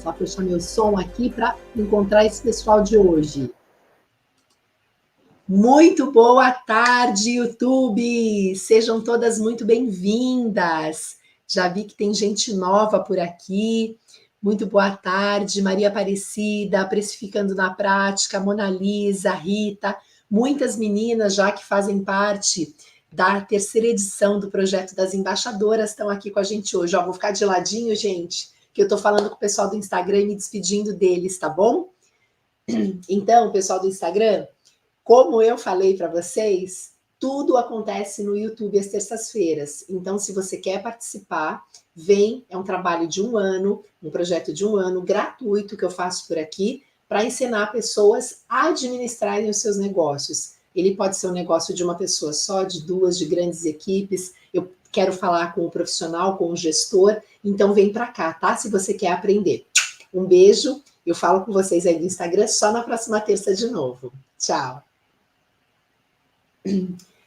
só puxar meu som aqui para encontrar esse pessoal de hoje. Muito boa tarde, YouTube! Sejam todas muito bem-vindas. Já vi que tem gente nova por aqui. Muito boa tarde, Maria Aparecida, Precificando na Prática, Mona Lisa, Rita, muitas meninas já que fazem parte da terceira edição do Projeto das Embaixadoras estão aqui com a gente hoje. Ó, vou ficar de ladinho, gente, que eu estou falando com o pessoal do Instagram e me despedindo deles, tá bom? Então, pessoal do Instagram, como eu falei para vocês, tudo acontece no YouTube às terças-feiras. Então, se você quer participar, vem, é um trabalho de um ano, um projeto de um ano gratuito que eu faço por aqui para ensinar pessoas a administrarem os seus negócios. Ele pode ser um negócio de uma pessoa só, de duas, de grandes equipes. Eu quero falar com o profissional, com o gestor, então vem para cá, tá? Se você quer aprender. Um beijo, eu falo com vocês aí no Instagram só na próxima terça de novo. Tchau!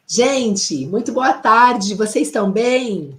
Gente, muito boa tarde, vocês estão bem?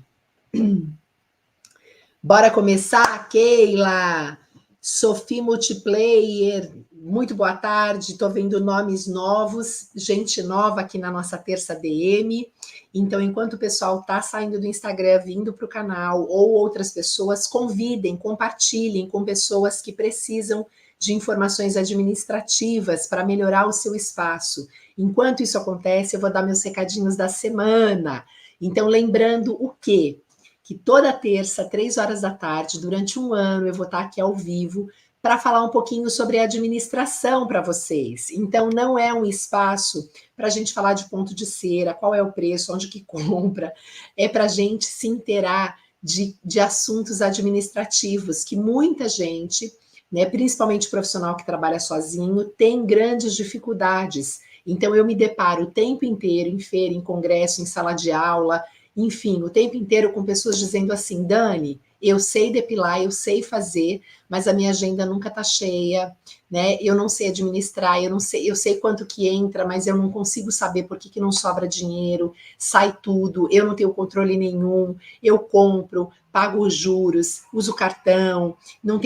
Bora começar, Keila, Sophie Multiplayer, muito boa tarde, estou vendo nomes novos, gente nova aqui na nossa terça DM, então enquanto o pessoal está saindo do Instagram, vindo para o canal, ou outras pessoas, convidem, compartilhem com pessoas que precisam de informações administrativas para melhorar o seu espaço. Enquanto isso acontece, eu vou dar meus recadinhos da semana. Então, lembrando o quê? Que toda terça, 3 horas da tarde, durante um ano, eu vou estar aqui ao vivo para falar um pouquinho sobre administração para vocês. Então, não é um espaço para a gente falar de ponto de cera, qual é o preço, onde que compra, é para a gente se inteirar de assuntos administrativos, que muita gente, né, principalmente profissional que trabalha sozinho, tem grandes dificuldades. Então, eu me deparo o tempo inteiro em feira, em congresso, em sala de aula, enfim, o tempo inteiro com pessoas dizendo assim, Dani, eu sei depilar, eu sei fazer, mas a minha agenda nunca está cheia, né? Eu não sei administrar, eu sei quanto que entra, mas eu não consigo saber por que não sobra dinheiro, sai tudo, eu não tenho controle nenhum, eu compro, pago os juros, uso cartão, não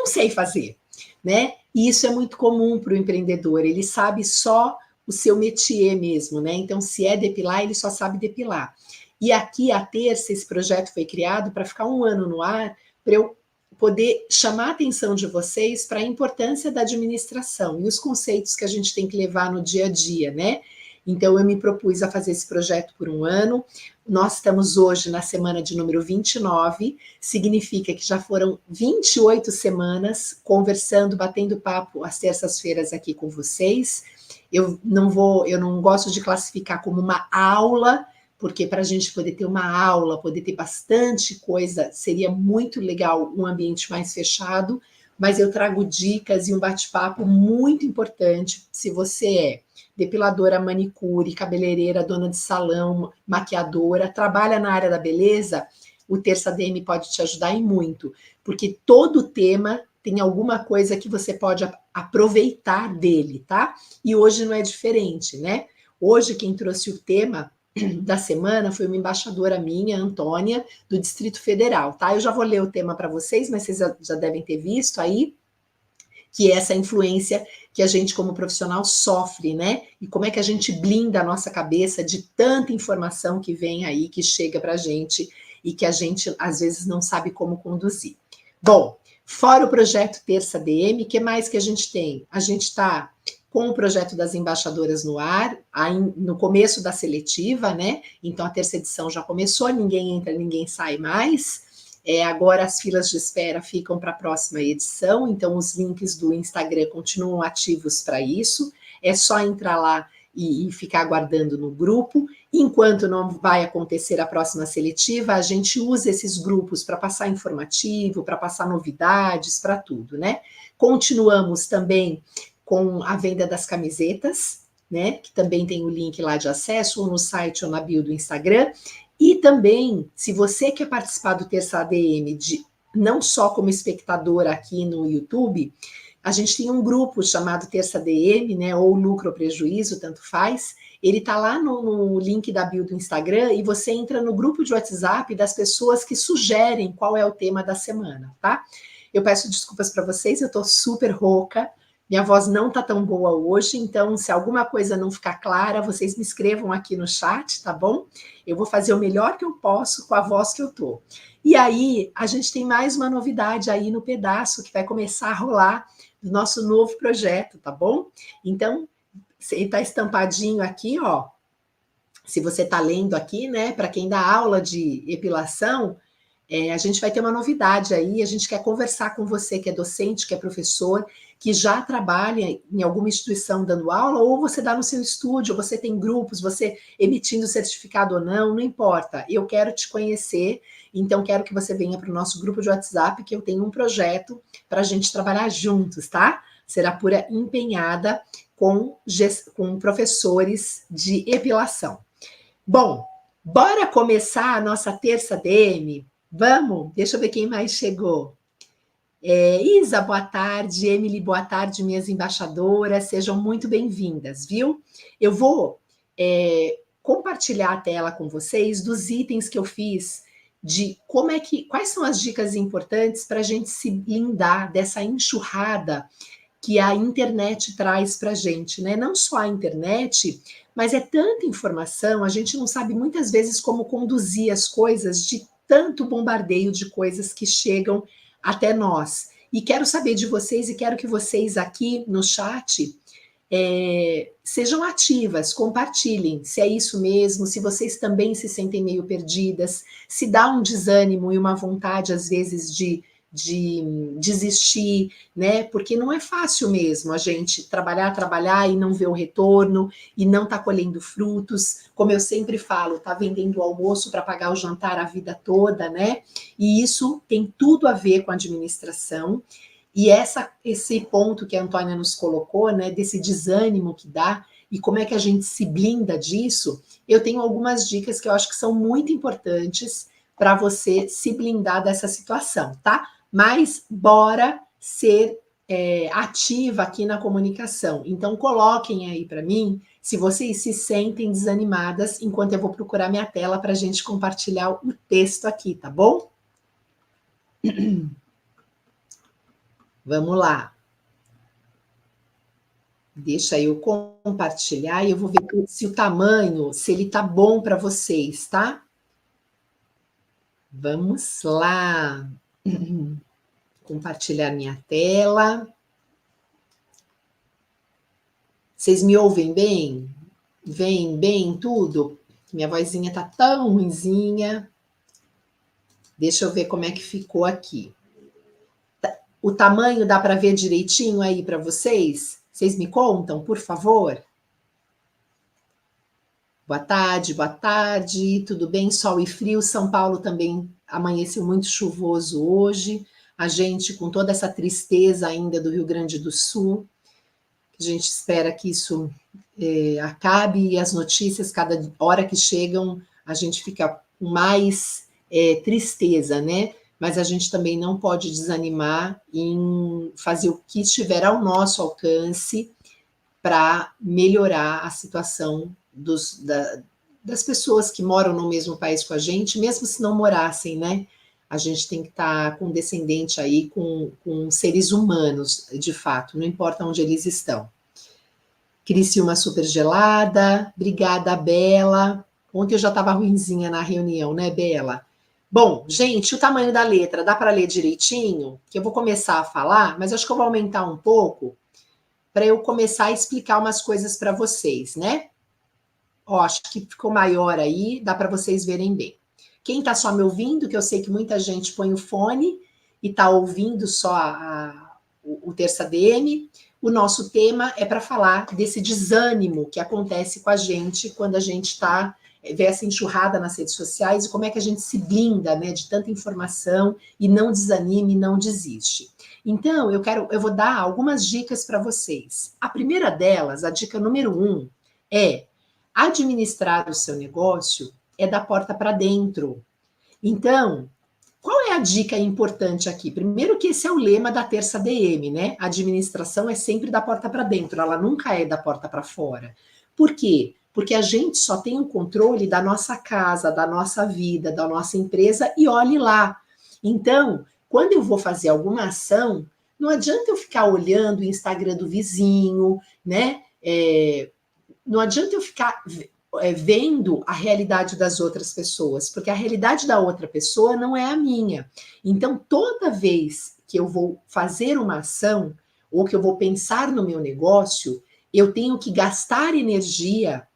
sei fazer, né? E isso é muito comum para o empreendedor, ele sabe só o seu métier mesmo, né? Então, se é depilar, ele só sabe depilar. E aqui, a terça, esse projeto foi criado para ficar um ano no ar, para eu poder chamar a atenção de vocês para a importância da administração e os conceitos que a gente tem que levar no dia a dia, né? Então, eu me propus a fazer esse projeto por um ano. Nós estamos hoje na semana de número 29, significa que já foram 28 semanas conversando, batendo papo às terças-feiras aqui com vocês. Eu não gosto de classificar como uma aula, porque para a gente poder ter uma aula, poder ter bastante coisa, seria muito legal um ambiente mais fechado, mas eu trago dicas e um bate-papo muito importante. Se você é depiladora, manicure, cabeleireira, dona de salão, maquiadora, trabalha na área da beleza, o Terça DM pode te ajudar e muito, porque todo tema tem alguma coisa que você pode aproveitar dele, tá? E hoje não é diferente, né? Hoje quem trouxe o tema da semana foi uma embaixadora minha, Antônia, do Distrito Federal, tá? Eu já vou ler o tema para vocês, mas vocês já devem ter visto aí, que é essa influência que a gente como profissional sofre, né? E como é que a gente blinda a nossa cabeça de tanta informação que vem aí, que chega para a gente e que a gente às vezes não sabe como conduzir. Bom, fora o projeto Terça DM, o que mais que a gente tem? A gente está com o projeto das embaixadoras no ar, no começo da seletiva, né? Então a terça edição já começou, ninguém entra, ninguém sai mais. Agora as filas de espera ficam para a próxima edição, então os links do Instagram continuam ativos para isso. É só entrar lá e ficar aguardando no grupo. Enquanto não vai acontecer a próxima seletiva, a gente usa esses grupos para passar informativo, para passar novidades, para tudo, né? Continuamos também com a venda das camisetas, né? Que também tem o link lá de acesso, ou no site ou na bio do Instagram. E também, se você quer participar do Terça ADM, não só como espectador aqui no YouTube, a gente tem um grupo chamado Terça ADM, né, ou Lucro ou Prejuízo, tanto faz. Ele está lá no link da bio do Instagram e você entra no grupo de WhatsApp das pessoas que sugerem qual é o tema da semana, tá? Eu peço desculpas para vocês, eu estou super rouca, minha voz não está tão boa hoje, então se alguma coisa não ficar clara, vocês me escrevam aqui no chat, tá bom? Eu vou fazer o melhor que eu posso com a voz que eu tô. E aí, a gente tem mais uma novidade aí no pedaço que vai começar a rolar do nosso novo projeto, tá bom? Então, está estampadinho aqui, ó. Se você está lendo aqui, né? Para quem dá aula de epilação, a gente vai ter uma novidade aí, a gente quer conversar com você que é docente, que é professor, que já trabalha em alguma instituição dando aula, ou você dá no seu estúdio, você tem grupos, você emitindo certificado ou não, não importa. Eu quero te conhecer, então quero que você venha para o nosso grupo de WhatsApp, que eu tenho um projeto para a gente trabalhar juntos, tá? Será pura empenhada com professores de epilação. Bom, bora começar a nossa terça DM? Vamos? Deixa eu ver quem mais chegou. Isa, boa tarde. Emily, boa tarde, minhas embaixadoras. Sejam muito bem-vindas, viu? Eu vou compartilhar a tela com vocês dos itens que eu fiz de quais são as dicas importantes para a gente se blindar dessa enxurrada que a internet traz para a gente, né? Não só a internet, mas é tanta informação, a gente não sabe muitas vezes como conduzir as coisas de tanto bombardeio de coisas que chegam até nós. E quero saber de vocês e quero que vocês aqui no chat sejam ativas, compartilhem se é isso mesmo, se vocês também se sentem meio perdidas, se dá um desânimo e uma vontade, às vezes, de desistir, né? Porque não é fácil mesmo a gente trabalhar e não ver o retorno e não tá colhendo frutos. Como eu sempre falo, tá vendendo o almoço para pagar o jantar a vida toda, né? E isso tem tudo a ver com a administração. E esse ponto que a Antônia nos colocou, né, desse desânimo que dá e como é que a gente se blinda disso, eu tenho algumas dicas que eu acho que são muito importantes para você se blindar dessa situação, tá? Mas bora ser ativa aqui na comunicação. Então, coloquem aí para mim se vocês se sentem desanimadas enquanto eu vou procurar minha tela para a gente compartilhar o texto aqui, tá bom? Vamos lá. Deixa eu compartilhar e eu vou ver se o tamanho, se ele tá bom para vocês, tá? Vamos lá. Compartilhar minha tela. Vocês me ouvem bem? Vem bem tudo? Minha vozinha tá tão ruinzinha. Deixa eu ver como é que ficou aqui. O tamanho dá para ver direitinho aí para vocês? Vocês me contam, por favor? Boa tarde, tudo bem? Sol e frio, São Paulo também amanheceu muito chuvoso hoje. A gente com toda essa tristeza ainda do Rio Grande do Sul, a gente espera que isso acabe e as notícias, cada hora que chegam, a gente fica com mais tristeza, né? Mas a gente também não pode desanimar em fazer o que estiver ao nosso alcance para melhorar a situação das pessoas que moram no mesmo país com a gente, mesmo se não morassem, né? A gente tem que estar condescendente aí com seres humanos, de fato, não importa onde eles estão. Criciúma super gelada, obrigada, Bela. Ontem eu já estava ruinzinha na reunião, né, Bela? Bom, gente, o tamanho da letra, dá para ler direitinho? Que eu vou começar a falar, mas acho que eu vou aumentar um pouco para eu começar a explicar umas coisas para vocês, né? Ó, acho que ficou maior aí, dá para vocês verem bem. Quem está só me ouvindo, que eu sei que muita gente põe o fone e está ouvindo só o Terça DM, o nosso tema é para falar desse desânimo que acontece com a gente quando a gente vê essa enxurrada nas redes sociais e como é que a gente se blinda, né, de tanta informação e não desanime, não desiste. Então, eu vou dar algumas dicas para vocês. A primeira delas, a dica número 1, é administrar o seu negócio é da porta para dentro. Então, qual é a dica importante aqui? Primeiro que esse é o lema da Terça DM, né? A administração é sempre da porta para dentro, ela nunca é da porta para fora. Por quê? Porque a gente só tem o controle da nossa casa, da nossa vida, da nossa empresa e olhe lá. Então, quando eu vou fazer alguma ação, não adianta eu ficar olhando o Instagram do vizinho, né? Não adianta eu ficar vendo a realidade das outras pessoas, porque a realidade da outra pessoa não é a minha. Então, toda vez que eu vou fazer uma ação, ou que eu vou pensar no meu negócio, eu tenho que gastar energia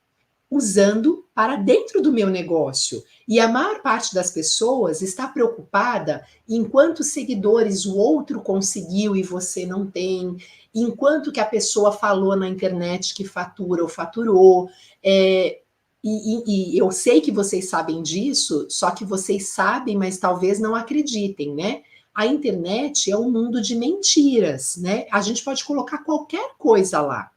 usando para dentro do meu negócio. E a maior parte das pessoas está preocupada em quantos seguidores o outro conseguiu e você não tem, enquanto que a pessoa falou na internet que fatura ou faturou. E eu sei que vocês sabem disso, só que vocês sabem, mas talvez não acreditem, né? A internet é um mundo de mentiras, né? A gente pode colocar qualquer coisa lá,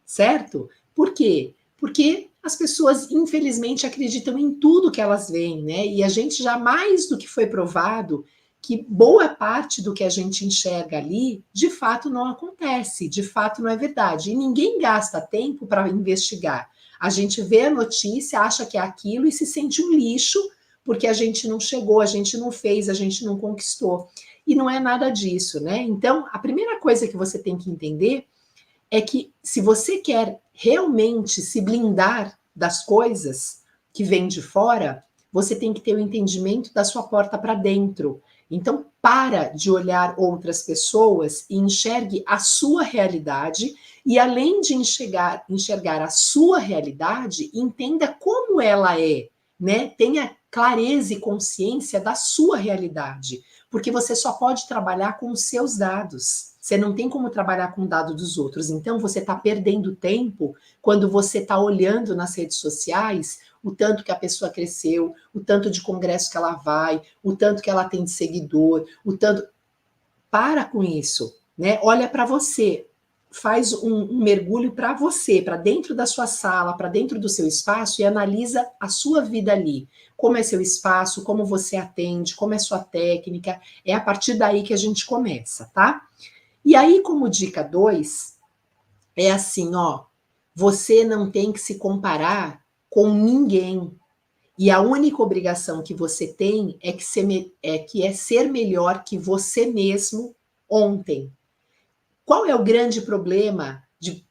certo? Por quê? Porque as pessoas, infelizmente, acreditam em tudo que elas veem, né? E a gente já mais do que foi provado que boa parte do que a gente enxerga ali, de fato não acontece, de fato não é verdade. E ninguém gasta tempo para investigar. A gente vê a notícia, acha que é aquilo e se sente um lixo porque a gente não chegou, a gente não fez, a gente não conquistou. E não é nada disso, né? Então, a primeira coisa que você tem que entender é que se você quer realmente se blindar das coisas que vêm de fora, você tem que ter o entendimento da sua porta para dentro. Então, para de olhar outras pessoas e enxergue a sua realidade. E além de enxergar a sua realidade, entenda como ela é, né? Tenha clareza e consciência da sua realidade, porque você só pode trabalhar com os seus dados. Você não tem como trabalhar com o dado dos outros. Então, você está perdendo tempo quando você está olhando nas redes sociais o tanto que a pessoa cresceu, o tanto de congresso que ela vai, o tanto que ela tem de seguidor, o tanto. Para com isso, né? Olha para você, faz um mergulho para você, para dentro da sua sala, para dentro do seu espaço e analisa a sua vida ali. Como é seu espaço, como você atende, como é sua técnica. É a partir daí que a gente começa, tá? E aí, como dica 2, é assim, ó, você não tem que se comparar com ninguém. E a única obrigação que você tem é ser melhor que você mesmo ontem. Qual é o grande problema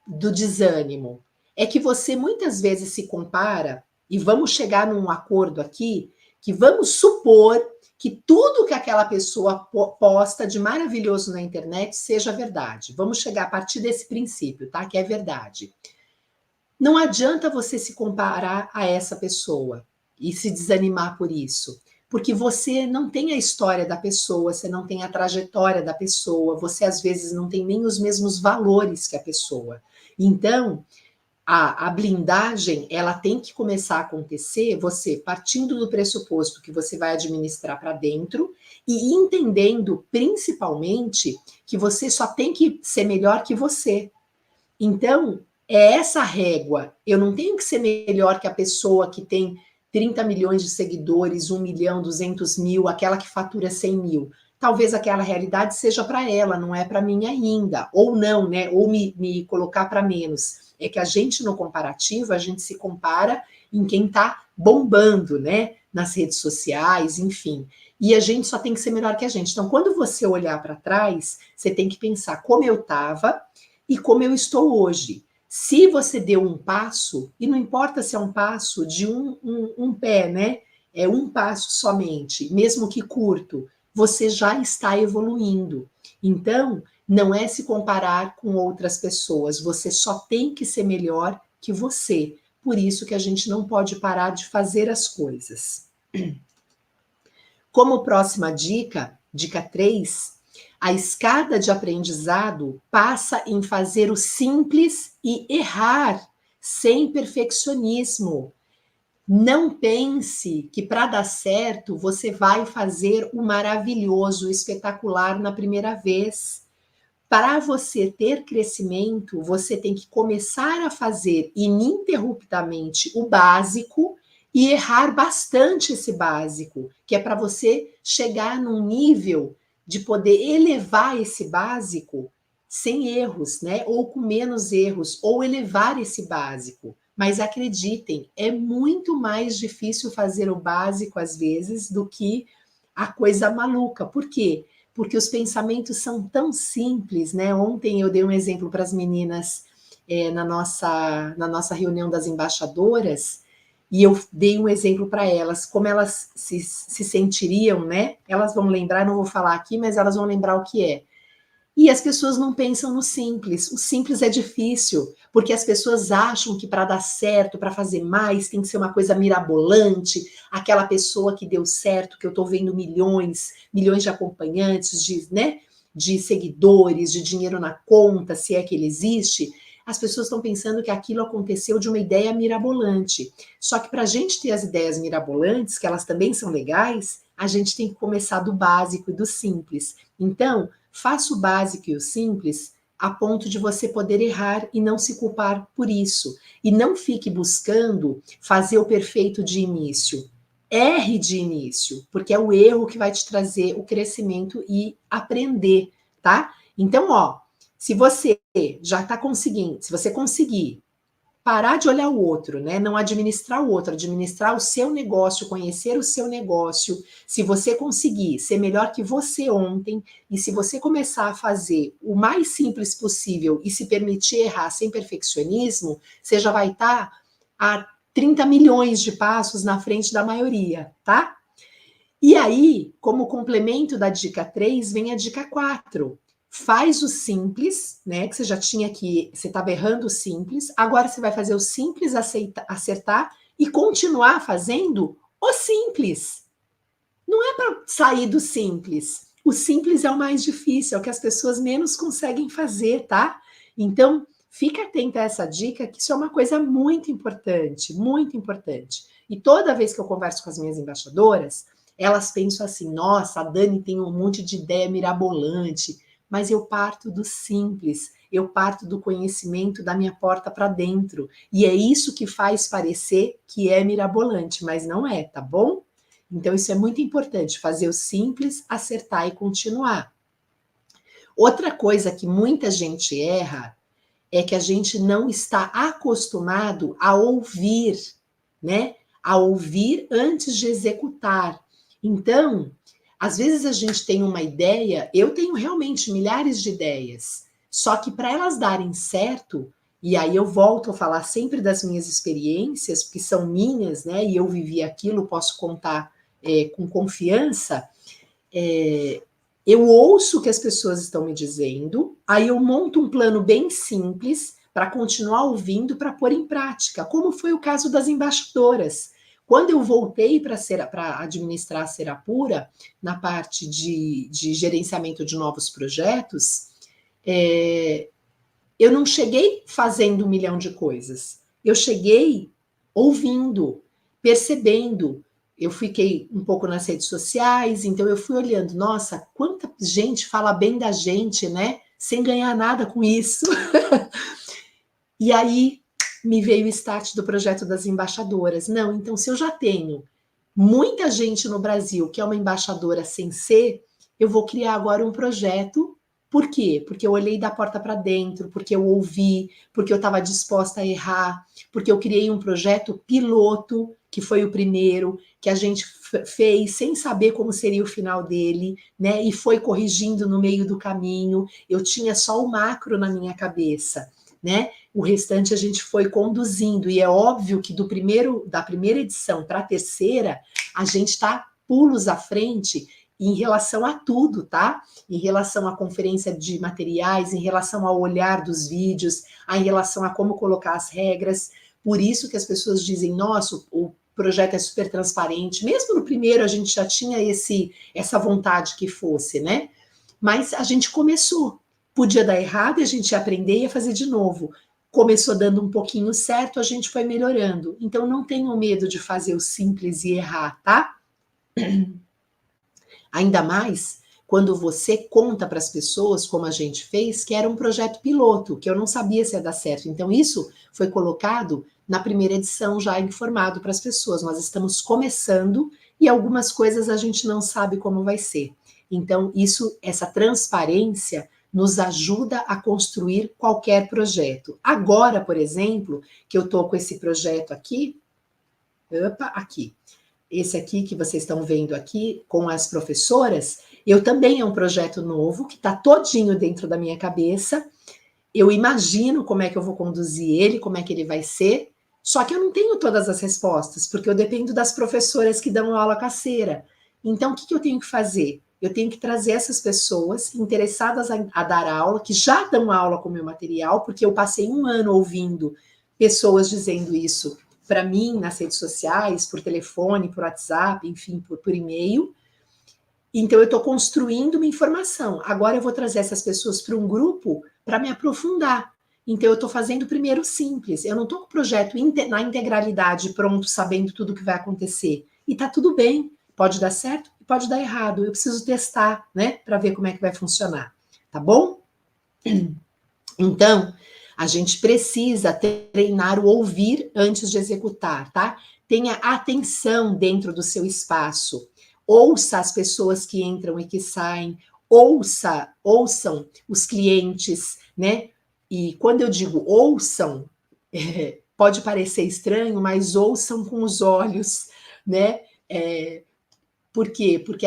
do desânimo? É que você muitas vezes se compara, e vamos chegar num acordo aqui, que vamos supor que tudo que aquela pessoa posta de maravilhoso na internet seja verdade. Vamos chegar a partir desse princípio, tá? Que é verdade. Não adianta você se comparar a essa pessoa e se desanimar por isso, porque você não tem a história da pessoa, você não tem a trajetória da pessoa, você às vezes não tem nem os mesmos valores que a pessoa. Então, a blindagem, ela tem que começar a acontecer você partindo do pressuposto que você vai administrar para dentro e entendendo, principalmente, que você só tem que ser melhor que você. Então, é essa régua. Eu não tenho que ser melhor que a pessoa que tem 30 milhões de seguidores, 1 milhão, 200 mil, aquela que fatura 100 mil. Talvez aquela realidade seja para ela, não é para mim ainda. Ou não, né? Ou me colocar para menos. É que a gente, no comparativo, a gente se compara em quem está bombando, né? Nas redes sociais, enfim. E a gente só tem que ser melhor que a gente. Então, quando você olhar para trás, você tem que pensar como eu estava e como eu estou hoje. Se você deu um passo, e não importa se é um passo de um pé, né? É um passo somente, mesmo que curto, você já está evoluindo. Então, não é se comparar com outras pessoas, você só tem que ser melhor que você. Por isso que a gente não pode parar de fazer as coisas. Como próxima dica, dica 3, a escada de aprendizado passa em fazer o simples e errar, sem perfeccionismo. Não pense que para dar certo você vai fazer o maravilhoso, o espetacular na primeira vez. Para você ter crescimento, você tem que começar a fazer ininterruptamente o básico e errar bastante esse básico, que é para você chegar num nível de poder elevar esse básico sem erros, né? Ou com menos erros, ou elevar esse básico. Mas acreditem, é muito mais difícil fazer o básico às vezes do que a coisa maluca. Por quê? porque os pensamentos são tão simples, né? Ontem eu dei um exemplo para as meninas na nossa reunião das embaixadoras, e eu dei um exemplo para elas, como elas se sentiriam, né? Elas vão lembrar, não vou falar aqui, mas elas vão lembrar o que é. E as pessoas não pensam no simples. O simples é difícil, porque as pessoas acham que para dar certo, para fazer mais, tem que ser uma coisa mirabolante, aquela pessoa que deu certo, que eu estou vendo milhões de acompanhantes, né, de seguidores, de dinheiro na conta, se é que ele existe. As pessoas estão pensando que aquilo aconteceu de uma ideia mirabolante. Só que para a gente ter as ideias mirabolantes, que elas também são legais, a gente tem que começar do básico e do simples. Então, faça o básico e o simples a ponto de você poder errar e não se culpar por isso. E não fique buscando fazer o perfeito de início. Erre de início, porque é o erro que vai te trazer o crescimento e aprender, tá? Então, ó, se você já está conseguindo, se você conseguir parar de olhar o outro, né? Não administrar o outro, administrar o seu negócio, conhecer o seu negócio. Se você conseguir ser melhor que você ontem, e se você começar a fazer o mais simples possível e se permitir errar sem perfeccionismo, você já vai estar a 30 milhões de passos na frente da maioria, tá? E aí, como complemento da dica 3, vem a dica 4. Faz o simples, né? Que você já tinha aqui, você estava errando o simples, agora você vai fazer o simples acertar e continuar fazendo o simples. Não é para sair do simples. O simples é o mais difícil, é o que as pessoas menos conseguem fazer, tá? Então, fica atenta a essa dica, que isso é uma coisa muito importante, muito importante. E toda vez que eu converso com as minhas embaixadoras, elas pensam assim: nossa, a Dani tem um monte de ideia mirabolante, mas eu parto do simples, eu parto do conhecimento da minha porta para dentro. E é isso que faz parecer que é mirabolante, mas não é, tá bom? Então, isso é muito importante, fazer o simples, acertar e continuar. Outra coisa que muita gente erra é que a gente não está acostumado a ouvir, né? A ouvir antes de executar. Então, às vezes a gente tem uma ideia, eu tenho realmente milhares de ideias, só que para elas darem certo, e aí eu volto a falar sempre das minhas experiências, porque são minhas, né? E eu vivi aquilo, posso contar com confiança. Eu ouço o que as pessoas estão me dizendo, aí eu monto um plano bem simples para continuar ouvindo, para pôr em prática, como foi o caso das embaixadoras. Quando eu voltei para administrar a Serapura, na parte de gerenciamento de novos projetos, eu não cheguei fazendo 1 milhão de coisas. Eu cheguei ouvindo, percebendo. Eu fiquei um pouco nas redes sociais, então eu fui olhando, nossa, quanta gente fala bem da gente, né? Sem ganhar nada com isso. E aí me veio o start do projeto das embaixadoras. Não, então se eu já tenho muita gente no Brasil que é uma embaixadora sem ser, eu vou criar agora um projeto. Por quê? Porque eu olhei da porta para dentro, porque eu ouvi, porque eu estava disposta a errar, porque eu criei um projeto piloto, que foi o primeiro, que a gente fez sem saber como seria o final dele, né? E foi corrigindo no meio do caminho. Eu tinha só o macro na minha cabeça, né? O restante a gente foi conduzindo, e é óbvio que da primeira edição para a terceira, a gente está pulos à frente em relação a tudo, tá? Em relação à conferência de materiais, em relação ao olhar dos vídeos, em relação a como colocar as regras. Por isso que as pessoas dizem, nossa, o projeto é super transparente. Mesmo no primeiro a gente já tinha essa vontade que fosse, né? Mas a gente começou. Podia dar errado e a gente ia aprender e ia fazer de novo. Começou dando um pouquinho certo, a gente foi melhorando. Então não tenham medo de fazer o simples e errar, tá? Ainda mais quando você conta para as pessoas, como a gente fez, que era um projeto piloto, que eu não sabia se ia dar certo. Então, isso foi colocado na primeira edição, já informado para as pessoas. Nós estamos começando e algumas coisas a gente não sabe como vai ser. Então, essa transparência nos ajuda a construir qualquer projeto. Agora, por exemplo, que eu estou com esse projeto aqui, aqui. Esse aqui que vocês estão vendo aqui com as professoras, Eu também é um projeto novo, que está todinho dentro da minha cabeça. Eu imagino como é que eu vou conduzir ele, como é que ele vai ser, só que eu não tenho todas as respostas, porque eu dependo das professoras que dão aula caseira. Então, o que eu tenho que fazer? Eu tenho que trazer essas pessoas interessadas a dar aula, que já dão aula com o meu material, porque eu passei um ano ouvindo pessoas dizendo isso para mim nas redes sociais, por telefone, por WhatsApp, enfim, por e-mail. Então, eu estou construindo uma informação. Agora, eu vou trazer essas pessoas para um grupo para me aprofundar. Então, eu estou fazendo primeiro simples. Eu não estou com o projeto na integralidade pronto, sabendo tudo o que vai acontecer. E está tudo bem. Pode dar certo e pode dar errado. Eu preciso testar, né? Para ver como é que vai funcionar. Tá bom? Então, a gente precisa treinar o ouvir antes de executar, tá? Tenha atenção dentro do seu espaço. Ouça as pessoas que entram e que saem, ouçam os clientes, né? E quando eu digo ouçam, pode parecer estranho, mas ouçam com os olhos, né? Por quê? Porque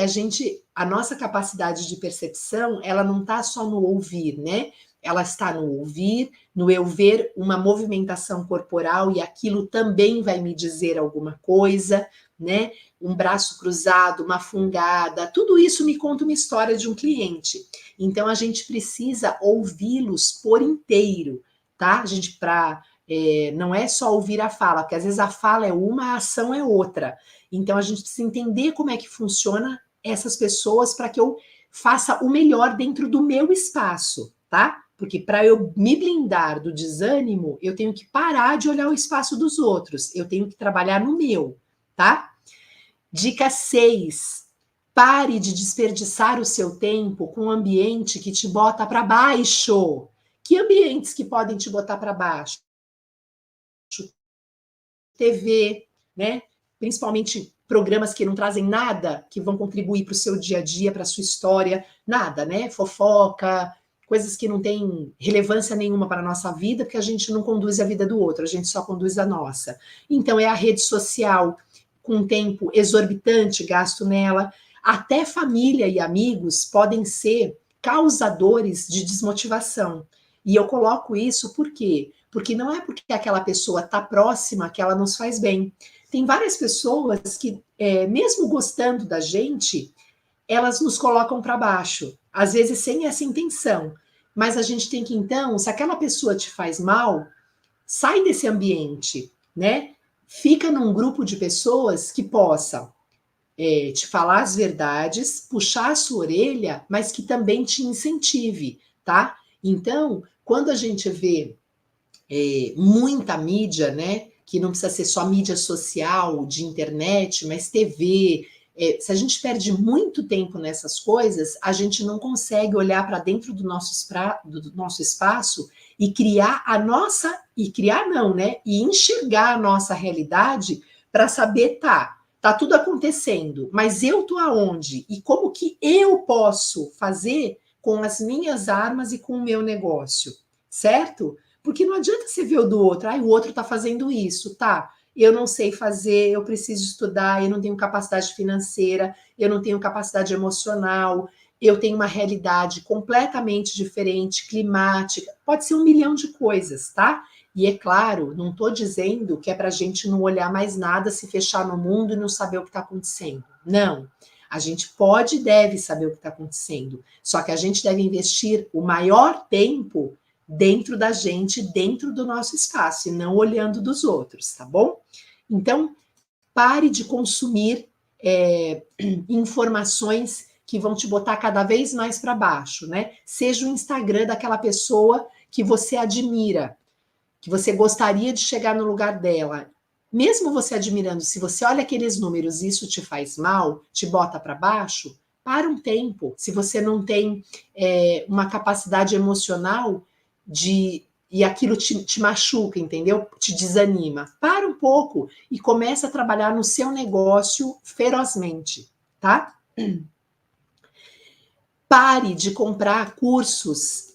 a nossa capacidade de percepção, ela não está só no ouvir, né? Ela está no ouvir, no eu ver uma movimentação corporal e aquilo também vai me dizer alguma coisa, né? Um braço cruzado, uma fungada, tudo isso me conta uma história de um cliente. Então a gente precisa ouvi-los por inteiro, tá? A gente não é só ouvir a fala, porque às vezes a fala é uma, a ação é outra. Então a gente precisa entender como é que funciona essas pessoas para que eu faça o melhor dentro do meu espaço, tá? Porque para eu me blindar do desânimo, eu tenho que parar de olhar o espaço dos outros, eu tenho que trabalhar no meu, tá? Dica 6. Pare de desperdiçar o seu tempo com um ambiente que te bota para baixo. Que ambientes que podem te botar para baixo? TV, né? Principalmente programas que não trazem nada que vão contribuir para o seu dia a dia, para a sua história, nada, né? Fofoca, coisas que não têm relevância nenhuma para a nossa vida, porque a gente não conduz a vida do outro, a gente só conduz a nossa. Então, é a rede social com um tempo exorbitante gasto nela. Até família e amigos podem ser causadores de desmotivação. E eu coloco isso por quê? Porque não é porque aquela pessoa está próxima que ela nos faz bem. Tem várias pessoas que, mesmo gostando da gente, elas nos colocam para baixo, às vezes sem essa intenção. Mas a gente tem que, então, se aquela pessoa te faz mal, sai desse ambiente, né? Fica num grupo de pessoas que possam te falar as verdades, puxar a sua orelha, mas que também te incentive, tá? Então, quando a gente vê muita mídia, né? Que não precisa ser só mídia social, de internet, mas TV. Se a gente perde muito tempo nessas coisas, a gente não consegue olhar para dentro do nosso espaço e criar a nossa, e criar não, né? E enxergar a nossa realidade para saber, tá tudo acontecendo, mas eu tô aonde? E como que eu posso fazer com as minhas armas e com o meu negócio, certo? Porque não adianta você ver o do outro, o outro está fazendo isso, tá? Eu não sei fazer, eu preciso estudar, eu não tenho capacidade financeira, eu não tenho capacidade emocional, eu tenho uma realidade completamente diferente, climática, pode ser 1 milhão de coisas, tá? E é claro, não estou dizendo que é para a gente não olhar mais nada, se fechar no mundo e não saber o que está acontecendo. Não. A gente pode e deve saber o que está acontecendo. Só que a gente deve investir o maior tempo dentro da gente, dentro do nosso espaço, e não olhando dos outros, tá bom? Então, pare de consumir informações que vão te botar cada vez mais para baixo, né? Seja o Instagram daquela pessoa que você admira, que você gostaria de chegar no lugar dela. Mesmo você admirando, se você olha aqueles números e isso te faz mal, te bota para baixo, para um tempo. Se você não tem uma capacidade emocional e aquilo te machuca, entendeu? Te desanima. Para um pouco e começa a trabalhar no seu negócio ferozmente, tá? Pare de comprar cursos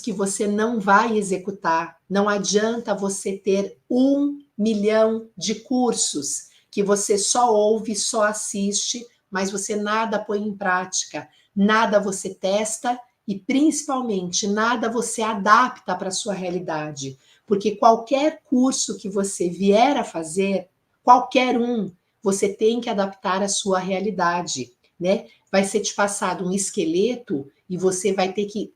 que você não vai executar. Não adianta você ter 1 milhão de cursos que você só ouve, só assiste, mas você nada põe em prática, nada você testa e, principalmente, nada você adapta para a sua realidade. Porque qualquer curso que você vier a fazer, qualquer um, você tem que adaptar à sua realidade, né? Vai ser te passado um esqueleto e você vai ter que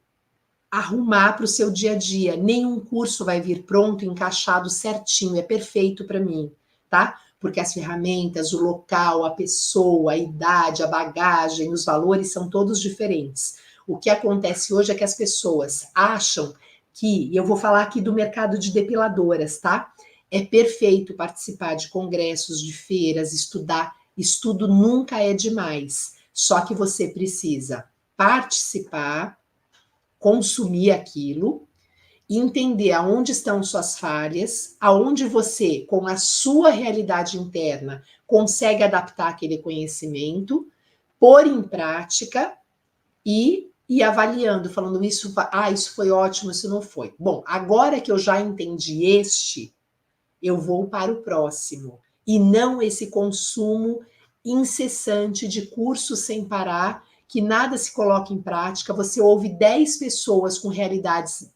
arrumar para o seu dia a dia. Nenhum curso vai vir pronto, encaixado certinho, é perfeito para mim, tá? Porque as ferramentas, o local, a pessoa, a idade, a bagagem, os valores são todos diferentes. O que acontece hoje é que as pessoas acham que, e eu vou falar aqui do mercado de depiladoras, tá? É perfeito participar de congressos, de feiras, estudar. Estudo nunca é demais. Só que você precisa participar, consumir aquilo, entender aonde estão suas falhas, aonde você, com a sua realidade interna, consegue adaptar aquele conhecimento, pôr em prática e ir avaliando, falando isso, isso foi ótimo, isso não foi. Bom, agora que eu já entendi eu vou para o próximo. E não esse consumo incessante de cursos sem parar, que nada se coloca em prática, você ouve 10 pessoas com realidades,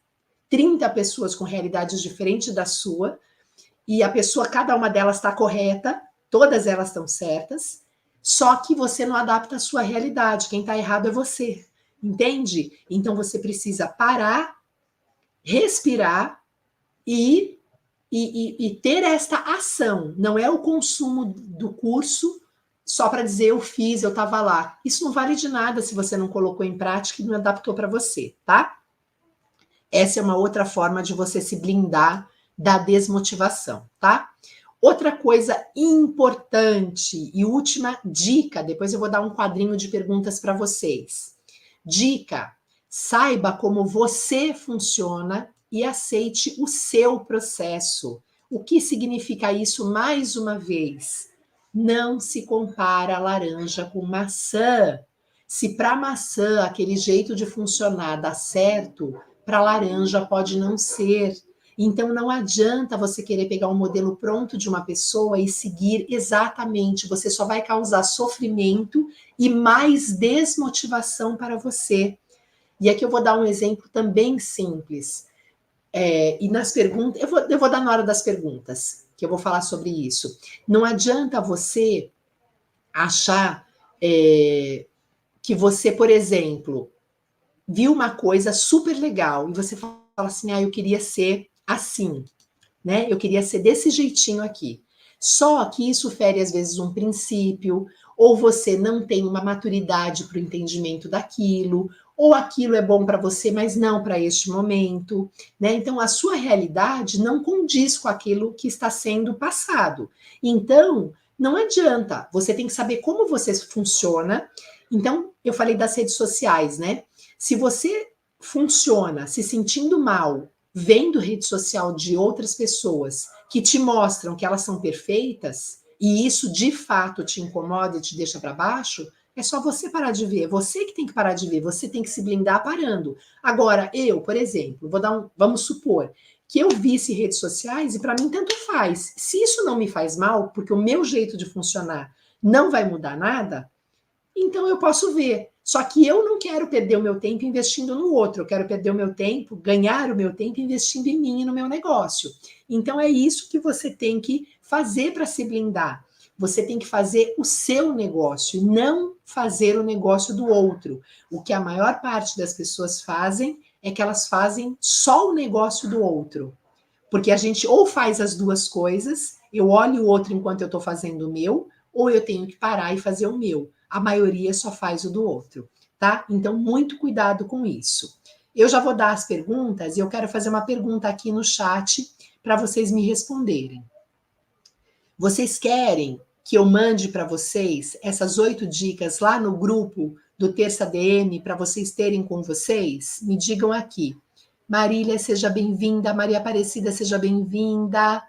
30 pessoas com realidades diferentes da sua, e a pessoa, cada uma delas está correta, todas elas estão certas, só que você não adapta a sua realidade, quem está errado é você, entende? Então você precisa parar, respirar e ter esta ação, não é o consumo do curso só para dizer eu fiz, eu estava lá. Isso não vale de nada se você não colocou em prática e não adaptou para você, tá? Essa é uma outra forma de você se blindar da desmotivação, tá? Outra coisa importante e última dica, depois eu vou dar um quadrinho de perguntas para vocês. Dica: saiba como você funciona e aceite o seu processo. O que significa isso, mais uma vez? Não se compara laranja com maçã. Se para maçã aquele jeito de funcionar dá certo, para laranja pode não ser. Então não adianta você querer pegar um modelo pronto de uma pessoa e seguir exatamente, você só vai causar sofrimento e mais desmotivação para você. E aqui eu vou dar um exemplo também simples. E nas perguntas, eu vou dar na hora das perguntas, que eu vou falar sobre isso. Não adianta você achar que você, por exemplo, viu uma coisa super legal e você fala assim, eu queria ser assim, né? Eu queria ser desse jeitinho aqui. Só que isso fere, às vezes, um princípio, ou você não tem uma maturidade para o entendimento daquilo, ou aquilo é bom para você, mas não para este momento, né? Então, a sua realidade não condiz com aquilo que está sendo passado. Então, não adianta, você tem que saber como você funciona. Então, eu falei das redes sociais, né? Se você funciona se sentindo mal, vendo rede social de outras pessoas que te mostram que elas são perfeitas, e isso de fato te incomoda e te deixa para baixo, é só você parar de ver. Você que tem que parar de ver, você tem que se blindar parando. Agora, eu, por exemplo, vamos supor que eu visse redes sociais e para mim tanto faz. Se isso não me faz mal, porque o meu jeito de funcionar não vai mudar nada, então eu posso ver. Só que eu não quero perder o meu tempo investindo no outro, eu quero perder o meu tempo, ganhar o meu tempo investindo em mim e no meu negócio. Então é isso que você tem que fazer para se blindar. Você tem que fazer o seu negócio, não fazer o negócio do outro. O que a maior parte das pessoas fazem é que elas fazem só o negócio do outro. Porque a gente ou faz as duas coisas, eu olho o outro enquanto eu estou fazendo o meu, ou eu tenho que parar e fazer o meu. A maioria só faz o do outro, tá? Então, muito cuidado com isso. Eu já vou dar as perguntas e eu quero fazer uma pergunta aqui no chat para vocês me responderem. Vocês querem que eu mande para vocês essas 8 dicas lá no grupo do Terça DM para vocês terem com vocês? Me digam aqui. Marília, seja bem-vinda. Maria Aparecida, seja bem-vinda.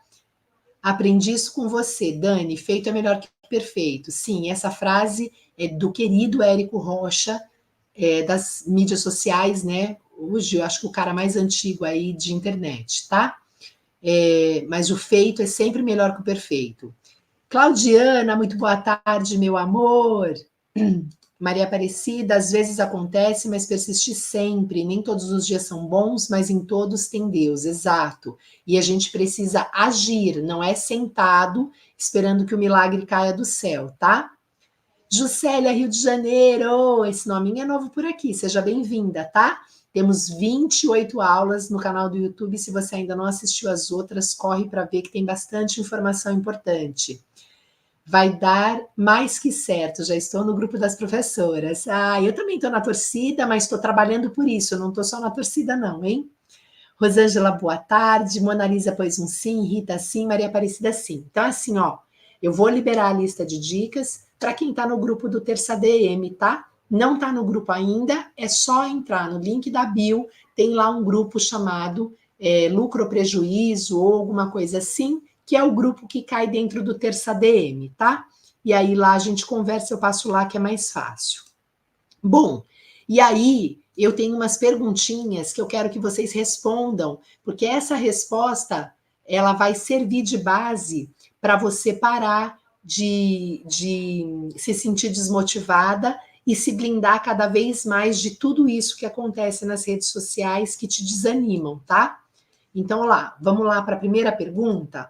Aprendi isso com você, Dani. Feito é melhor que perfeito. Sim, essa frase é do querido Érico Rocha, das mídias sociais, né? Hoje eu acho que o cara mais antigo aí de internet, tá? Mas o feito é sempre melhor que o perfeito. Claudiana, muito boa tarde, meu amor. Maria Aparecida, às vezes acontece, mas persiste sempre. Nem todos os dias são bons, mas em todos tem Deus. Exato. E a gente precisa agir, não é sentado esperando que o milagre caia do céu, tá? Juscelia, Rio de Janeiro, esse nominho é novo por aqui, seja bem-vinda, tá? Temos 28 aulas no canal do YouTube, se você ainda não assistiu as outras, corre para ver que tem bastante informação importante. Vai dar mais que certo, já estou no grupo das professoras. Ah, eu também estou na torcida, mas estou trabalhando por isso, não estou só na torcida não, hein? Rosângela, boa tarde. Mona Lisa pôs um sim, Rita sim, Maria Aparecida sim. Então, assim, ó, eu vou liberar a lista de dicas para quem está no grupo do Terça DM, tá? Não está no grupo ainda, é só entrar no link da bio, tem lá um grupo chamado Lucro ou Prejuízo ou alguma coisa assim, que é o grupo que cai dentro do Terça DM, tá? E aí lá a gente conversa, eu passo lá que é mais fácil. Bom, e aí eu tenho umas perguntinhas que eu quero que vocês respondam, porque essa resposta ela vai servir de base para você parar de se sentir desmotivada e se blindar cada vez mais de tudo isso que acontece nas redes sociais que te desanimam, tá? Então, lá, vamos lá para a primeira pergunta.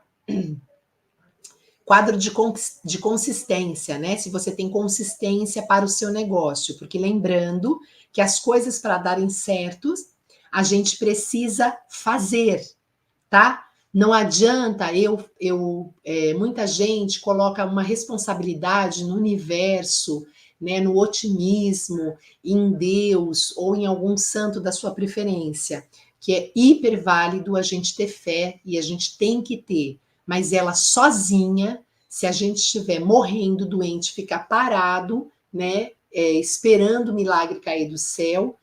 Quadro de consistência, né? Se você tem consistência para o seu negócio, porque lembrando que as coisas para darem certo, a gente precisa fazer, tá? Não adianta muita gente coloca uma responsabilidade no universo, né, no otimismo, em Deus ou em algum santo da sua preferência, que é hiper válido a gente ter fé e a gente tem que ter, mas ela sozinha, se a gente estiver morrendo doente, ficar parado, né, esperando o milagre cair do céu,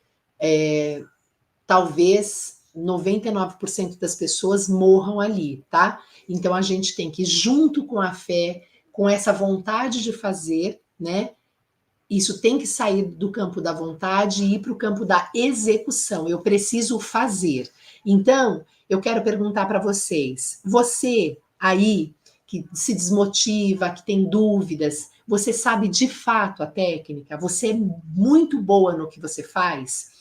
talvez 99% das pessoas morram ali, tá? Então a gente tem que, junto com a fé, com essa vontade de fazer, né? Isso tem que sair do campo da vontade e ir para o campo da execução. Eu preciso fazer. Então, eu quero perguntar para vocês: você aí que se desmotiva, que tem dúvidas, você sabe de fato a técnica? Você é muito boa no que você faz?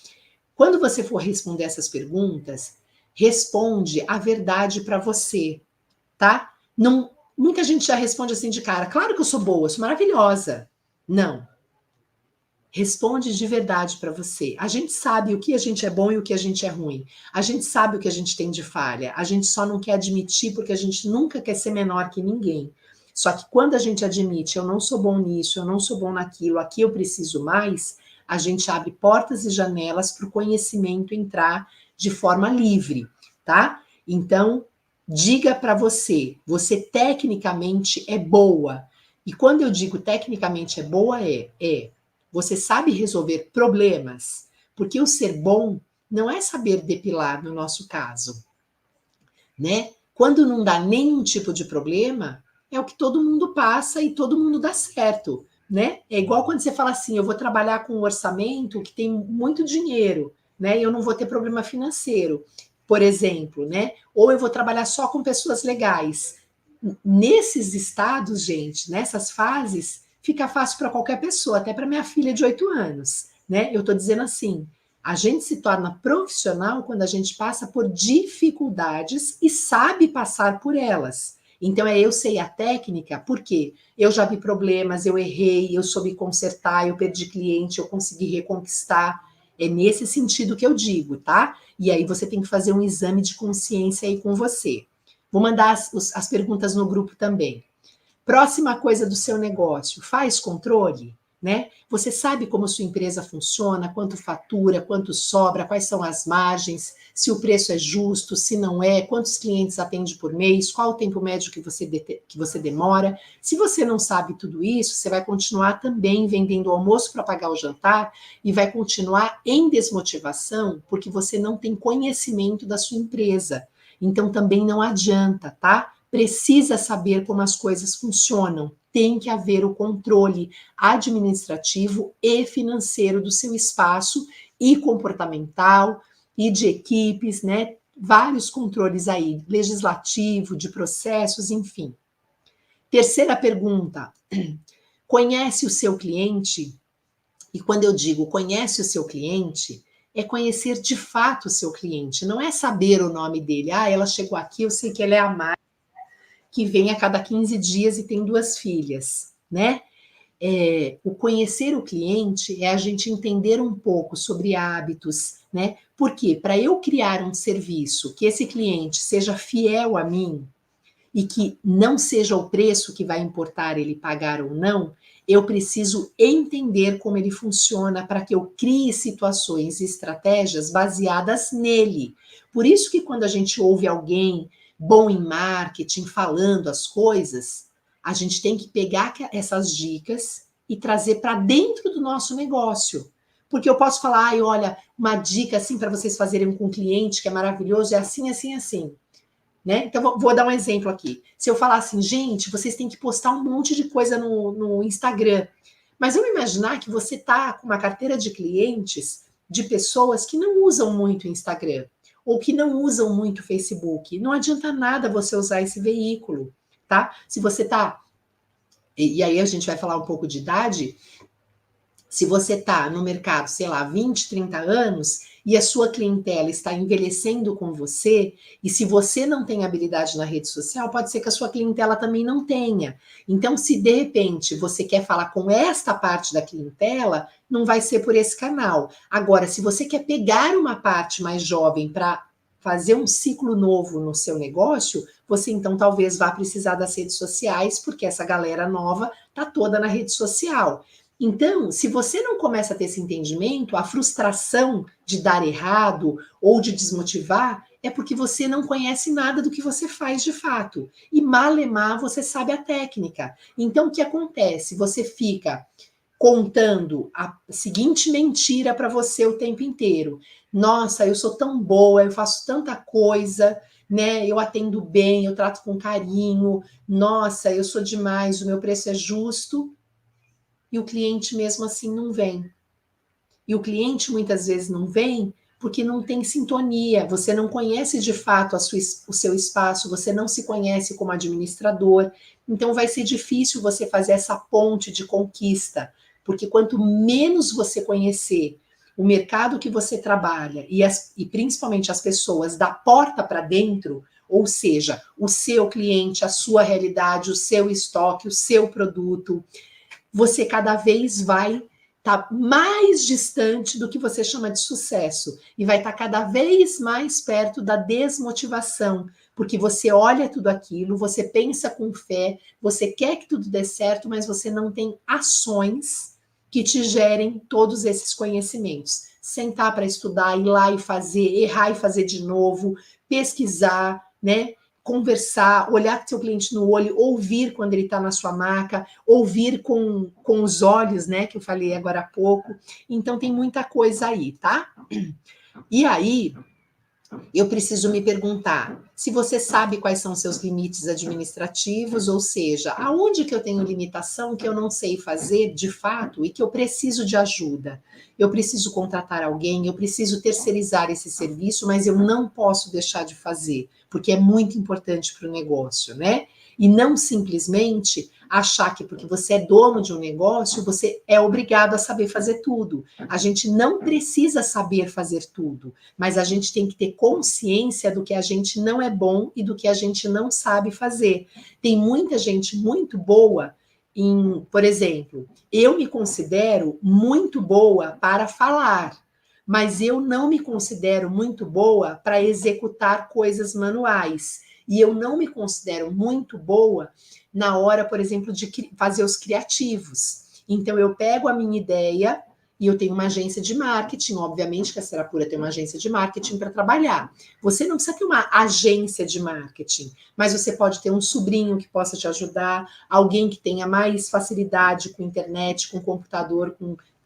Quando você for responder essas perguntas, responde a verdade para você, tá? Não, muita gente já responde assim de cara: claro que eu sou boa, eu sou maravilhosa. Não. Responde de verdade para você. A gente sabe o que a gente é bom e o que a gente é ruim. A gente sabe o que a gente tem de falha. A gente só não quer admitir porque a gente nunca quer ser menor que ninguém. Só que quando a gente admite, eu não sou bom nisso, eu não sou bom naquilo, aqui eu preciso mais, a gente abre portas e janelas para o conhecimento entrar de forma livre, tá? Então, diga para você, você tecnicamente é boa. E quando eu digo tecnicamente é boa, você sabe resolver problemas, porque o ser bom não é saber depilar no nosso caso, né? Quando não dá nenhum tipo de problema, é o que todo mundo passa e todo mundo dá certo, né? É igual quando você fala assim, eu vou trabalhar com um orçamento que tem muito dinheiro, né? E eu não vou ter problema financeiro, por exemplo, né? Ou eu vou trabalhar só com pessoas legais. Nesses estados, gente, nessas fases, fica fácil para qualquer pessoa, até para minha filha de 8 anos, né? Eu estou dizendo assim, a gente se torna profissional quando a gente passa por dificuldades e sabe passar por elas. Então, eu sei a técnica, porque eu já vi problemas, eu errei, eu soube consertar, eu perdi cliente, eu consegui reconquistar. É nesse sentido que eu digo, tá? E aí você tem que fazer um exame de consciência aí com você. Vou mandar as perguntas no grupo também. Próxima coisa do seu negócio, faz controle, né? Você sabe como sua empresa funciona, quanto fatura, quanto sobra, quais são as margens, se o preço é justo, se não é, quantos clientes atende por mês, qual o tempo médio que você demora. Se você não sabe tudo isso, você vai continuar também vendendo o almoço para pagar o jantar e vai continuar em desmotivação porque você não tem conhecimento da sua empresa. Então também não adianta, tá? Precisa saber como as coisas funcionam. Tem que haver o controle administrativo e financeiro do seu espaço e comportamental e de equipes, né? Vários controles aí, legislativo, de processos, enfim. Terceira pergunta. conhece o seu cliente, e quando eu digo conhece o seu cliente, é conhecer de fato o seu cliente, não é saber o nome dele. Ah, ela chegou aqui, eu sei que ela é a Mari, que vem a cada 15 dias e tem 2 filhas, né? O conhecer o cliente é a gente entender um pouco sobre hábitos, né? Porque para eu criar um serviço que esse cliente seja fiel a mim e que não seja o preço que vai importar ele pagar ou não, eu preciso entender como ele funciona para que eu crie situações e estratégias baseadas nele. Por isso que quando a gente ouve alguém bom em marketing falando as coisas, a gente tem que pegar essas dicas e trazer para dentro do nosso negócio. Porque eu posso falar, ai, olha, uma dica assim para vocês fazerem com um cliente que é maravilhoso, é assim, assim, assim. Né? Então, vou dar um exemplo aqui. Se eu falar assim, gente, vocês têm que postar um monte de coisa no Instagram, mas eu imaginar que você está com uma carteira de clientes de pessoas que não usam muito o Instagram ou que não usam muito o Facebook. Não adianta nada você usar esse veículo, tá? Se você está. E aí a gente vai falar um pouco de idade. Se você está no mercado, sei lá, 20, 30 anos, e a sua clientela está envelhecendo com você, e se você não tem habilidade na rede social, pode ser que a sua clientela também não tenha. Então, se de repente você quer falar com esta parte da clientela, não vai ser por esse canal. Agora, se você quer pegar uma parte mais jovem para fazer um ciclo novo no seu negócio, você então talvez vá precisar das redes sociais, porque essa galera nova está toda na rede social. Então, se você não começa a ter esse entendimento, a frustração de dar errado ou de desmotivar é porque você não conhece nada do que você faz de fato. E malemar você sabe a técnica. Então, o que acontece? Você fica contando a seguinte mentira para você o tempo inteiro. Nossa, eu sou tão boa, eu faço tanta coisa, né? Eu atendo bem, eu trato com carinho. Nossa, eu sou demais, o meu preço é justo. E o cliente mesmo assim não vem. E o cliente muitas vezes não vem porque não tem sintonia, você não conhece de fato o seu espaço, você não se conhece como administrador, então vai ser difícil você fazer essa ponte de conquista, porque quanto menos você conhecer o mercado que você trabalha e principalmente as pessoas da porta para dentro, ou seja, o seu cliente, a sua realidade, o seu estoque, o seu produto, você cada vez vai estar mais distante do que você chama de sucesso e vai estar cada vez mais perto da desmotivação, porque você olha tudo aquilo, você pensa com fé, você quer que tudo dê certo, mas você não tem ações que te gerem todos esses conhecimentos. Sentar para estudar, ir lá e fazer, errar e fazer de novo, pesquisar, né? Conversar, olhar seu cliente no olho, ouvir quando ele está na sua marca, ouvir com os olhos, né? Que eu falei agora há pouco. Então tem muita coisa aí, tá? E aí eu preciso me perguntar se você sabe quais são seus limites administrativos, ou seja, aonde que eu tenho limitação que eu não sei fazer de fato e que eu preciso de ajuda. Eu preciso contratar alguém, eu preciso terceirizar esse serviço, mas eu não posso deixar de fazer, porque é muito importante para o negócio, né? E não simplesmente achar que porque você é dono de um negócio, você é obrigado a saber fazer tudo. A gente não precisa saber fazer tudo, mas a gente tem que ter consciência do que a gente não é bom e do que a gente não sabe fazer. Tem muita gente muito boa em, por exemplo, eu me considero muito boa para falar, mas eu não me considero muito boa para executar coisas manuais. E eu não me considero muito boa na hora, por exemplo, de fazer os criativos. Então, eu pego a minha ideia e eu tenho uma agência de marketing, obviamente que a Serapura tem uma agência de marketing para trabalhar. Você não precisa ter uma agência de marketing, mas você pode ter um sobrinho que possa te ajudar, alguém que tenha mais facilidade com internet, com computador,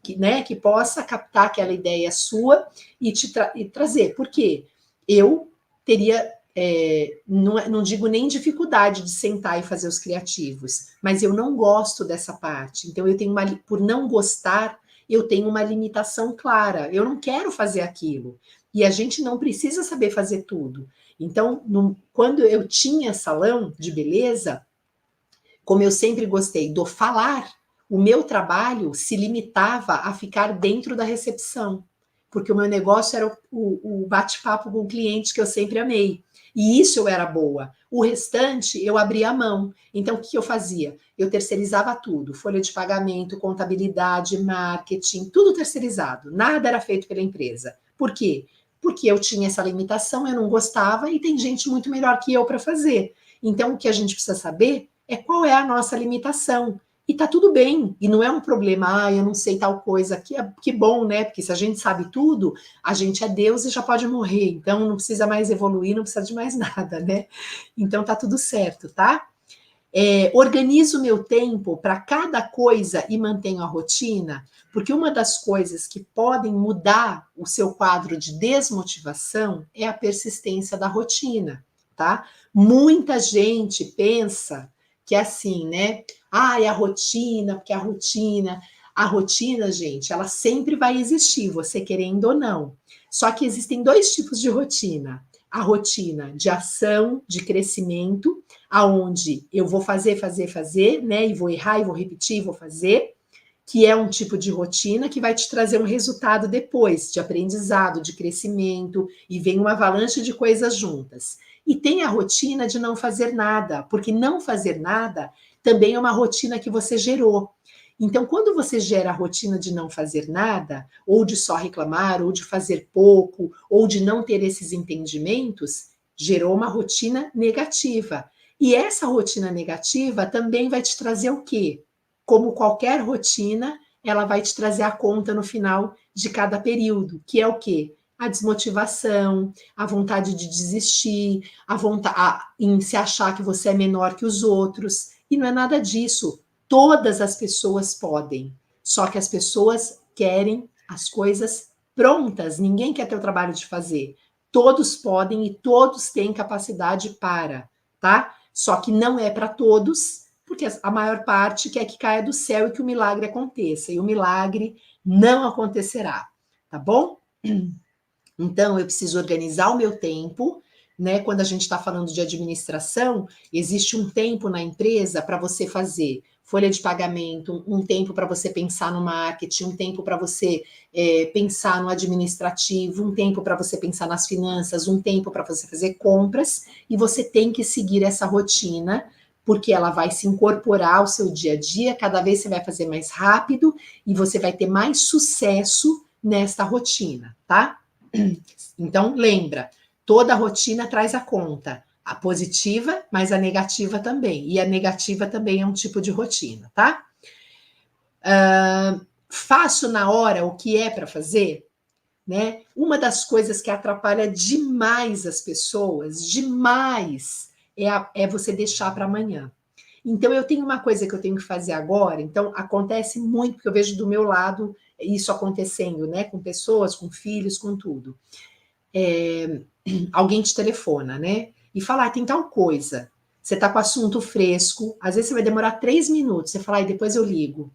que possa captar aquela ideia sua e e trazer. Por quê? Eu teria não digo nem dificuldade de sentar e fazer os criativos, mas eu não gosto dessa parte. Então, por não gostar, eu tenho uma limitação clara. Eu não quero fazer aquilo. E a gente não precisa saber fazer tudo. Então, quando eu tinha salão de beleza, como eu sempre gostei do falar, o meu trabalho se limitava a ficar dentro da recepção, porque o meu negócio era o bate-papo com o cliente que eu sempre amei. E isso eu era boa. O restante eu abria a mão. Então, o que eu fazia? Eu terceirizava tudo: folha de pagamento, contabilidade, marketing, tudo terceirizado. Nada era feito pela empresa. Por quê? Porque eu tinha essa limitação, eu não gostava e tem gente muito melhor que eu para fazer. Então, o que a gente precisa saber é qual é a nossa limitação. E tá tudo bem, e não é um problema, eu não sei tal coisa, que bom, né? Porque se a gente sabe tudo, a gente é Deus e já pode morrer, então não precisa mais evoluir, não precisa de mais nada, né? Então tá tudo certo, tá? Organizo o meu tempo para cada coisa e mantenho a rotina, porque uma das coisas que podem mudar o seu quadro de desmotivação é a persistência da rotina, tá? Muita gente pensa que é assim, né? Ah, é a rotina, porque a rotina, gente, ela sempre vai existir, você querendo ou não. Só que existem dois tipos de rotina: a rotina de ação, de crescimento, aonde eu vou fazer, né? E vou errar, e vou repetir, e vou fazer, que é um tipo de rotina que vai te trazer um resultado depois, de aprendizado, de crescimento, e vem uma avalanche de coisas juntas. E tem a rotina de não fazer nada, porque não fazer nada também é uma rotina que você gerou. Então, quando você gera a rotina de não fazer nada, ou de só reclamar, ou de fazer pouco, ou de não ter esses entendimentos, gerou uma rotina negativa. E essa rotina negativa também vai te trazer o quê? Como qualquer rotina, ela vai te trazer a conta no final de cada período, que é o quê? A desmotivação, a vontade de desistir, a vontade em se achar que você é menor que os outros. E não é nada disso. Todas as pessoas podem, só que as pessoas querem as coisas prontas. Ninguém quer ter o trabalho de fazer. Todos podem e todos têm capacidade para, tá? Só que não é para todos, porque a maior parte quer que caia do céu e que o milagre aconteça. E o milagre não acontecerá, tá bom? Então, eu preciso organizar o meu tempo, né? Quando a gente está falando de administração, existe um tempo na empresa para você fazer folha de pagamento, um tempo para você pensar no marketing, um tempo para você pensar no administrativo, um tempo para você pensar nas finanças, um tempo para você fazer compras, e você tem que seguir essa rotina, porque ela vai se incorporar ao seu dia a dia, cada vez você vai fazer mais rápido e você vai ter mais sucesso nesta rotina, tá? Então, lembra, toda rotina traz a conta, a positiva, mas a negativa também. E a negativa também é um tipo de rotina, tá? Faço na hora o que é para fazer, né? Uma das coisas que atrapalha demais as pessoas, demais, é você deixar para amanhã. Então, eu tenho uma coisa que eu tenho que fazer agora, então acontece muito, porque eu vejo do meu lado isso acontecendo, né? Com pessoas, com filhos, com tudo. Alguém te telefona, né? E fala, tem tal coisa. Você tá com assunto fresco, às vezes você vai demorar 3 minutos, você fala, depois eu ligo,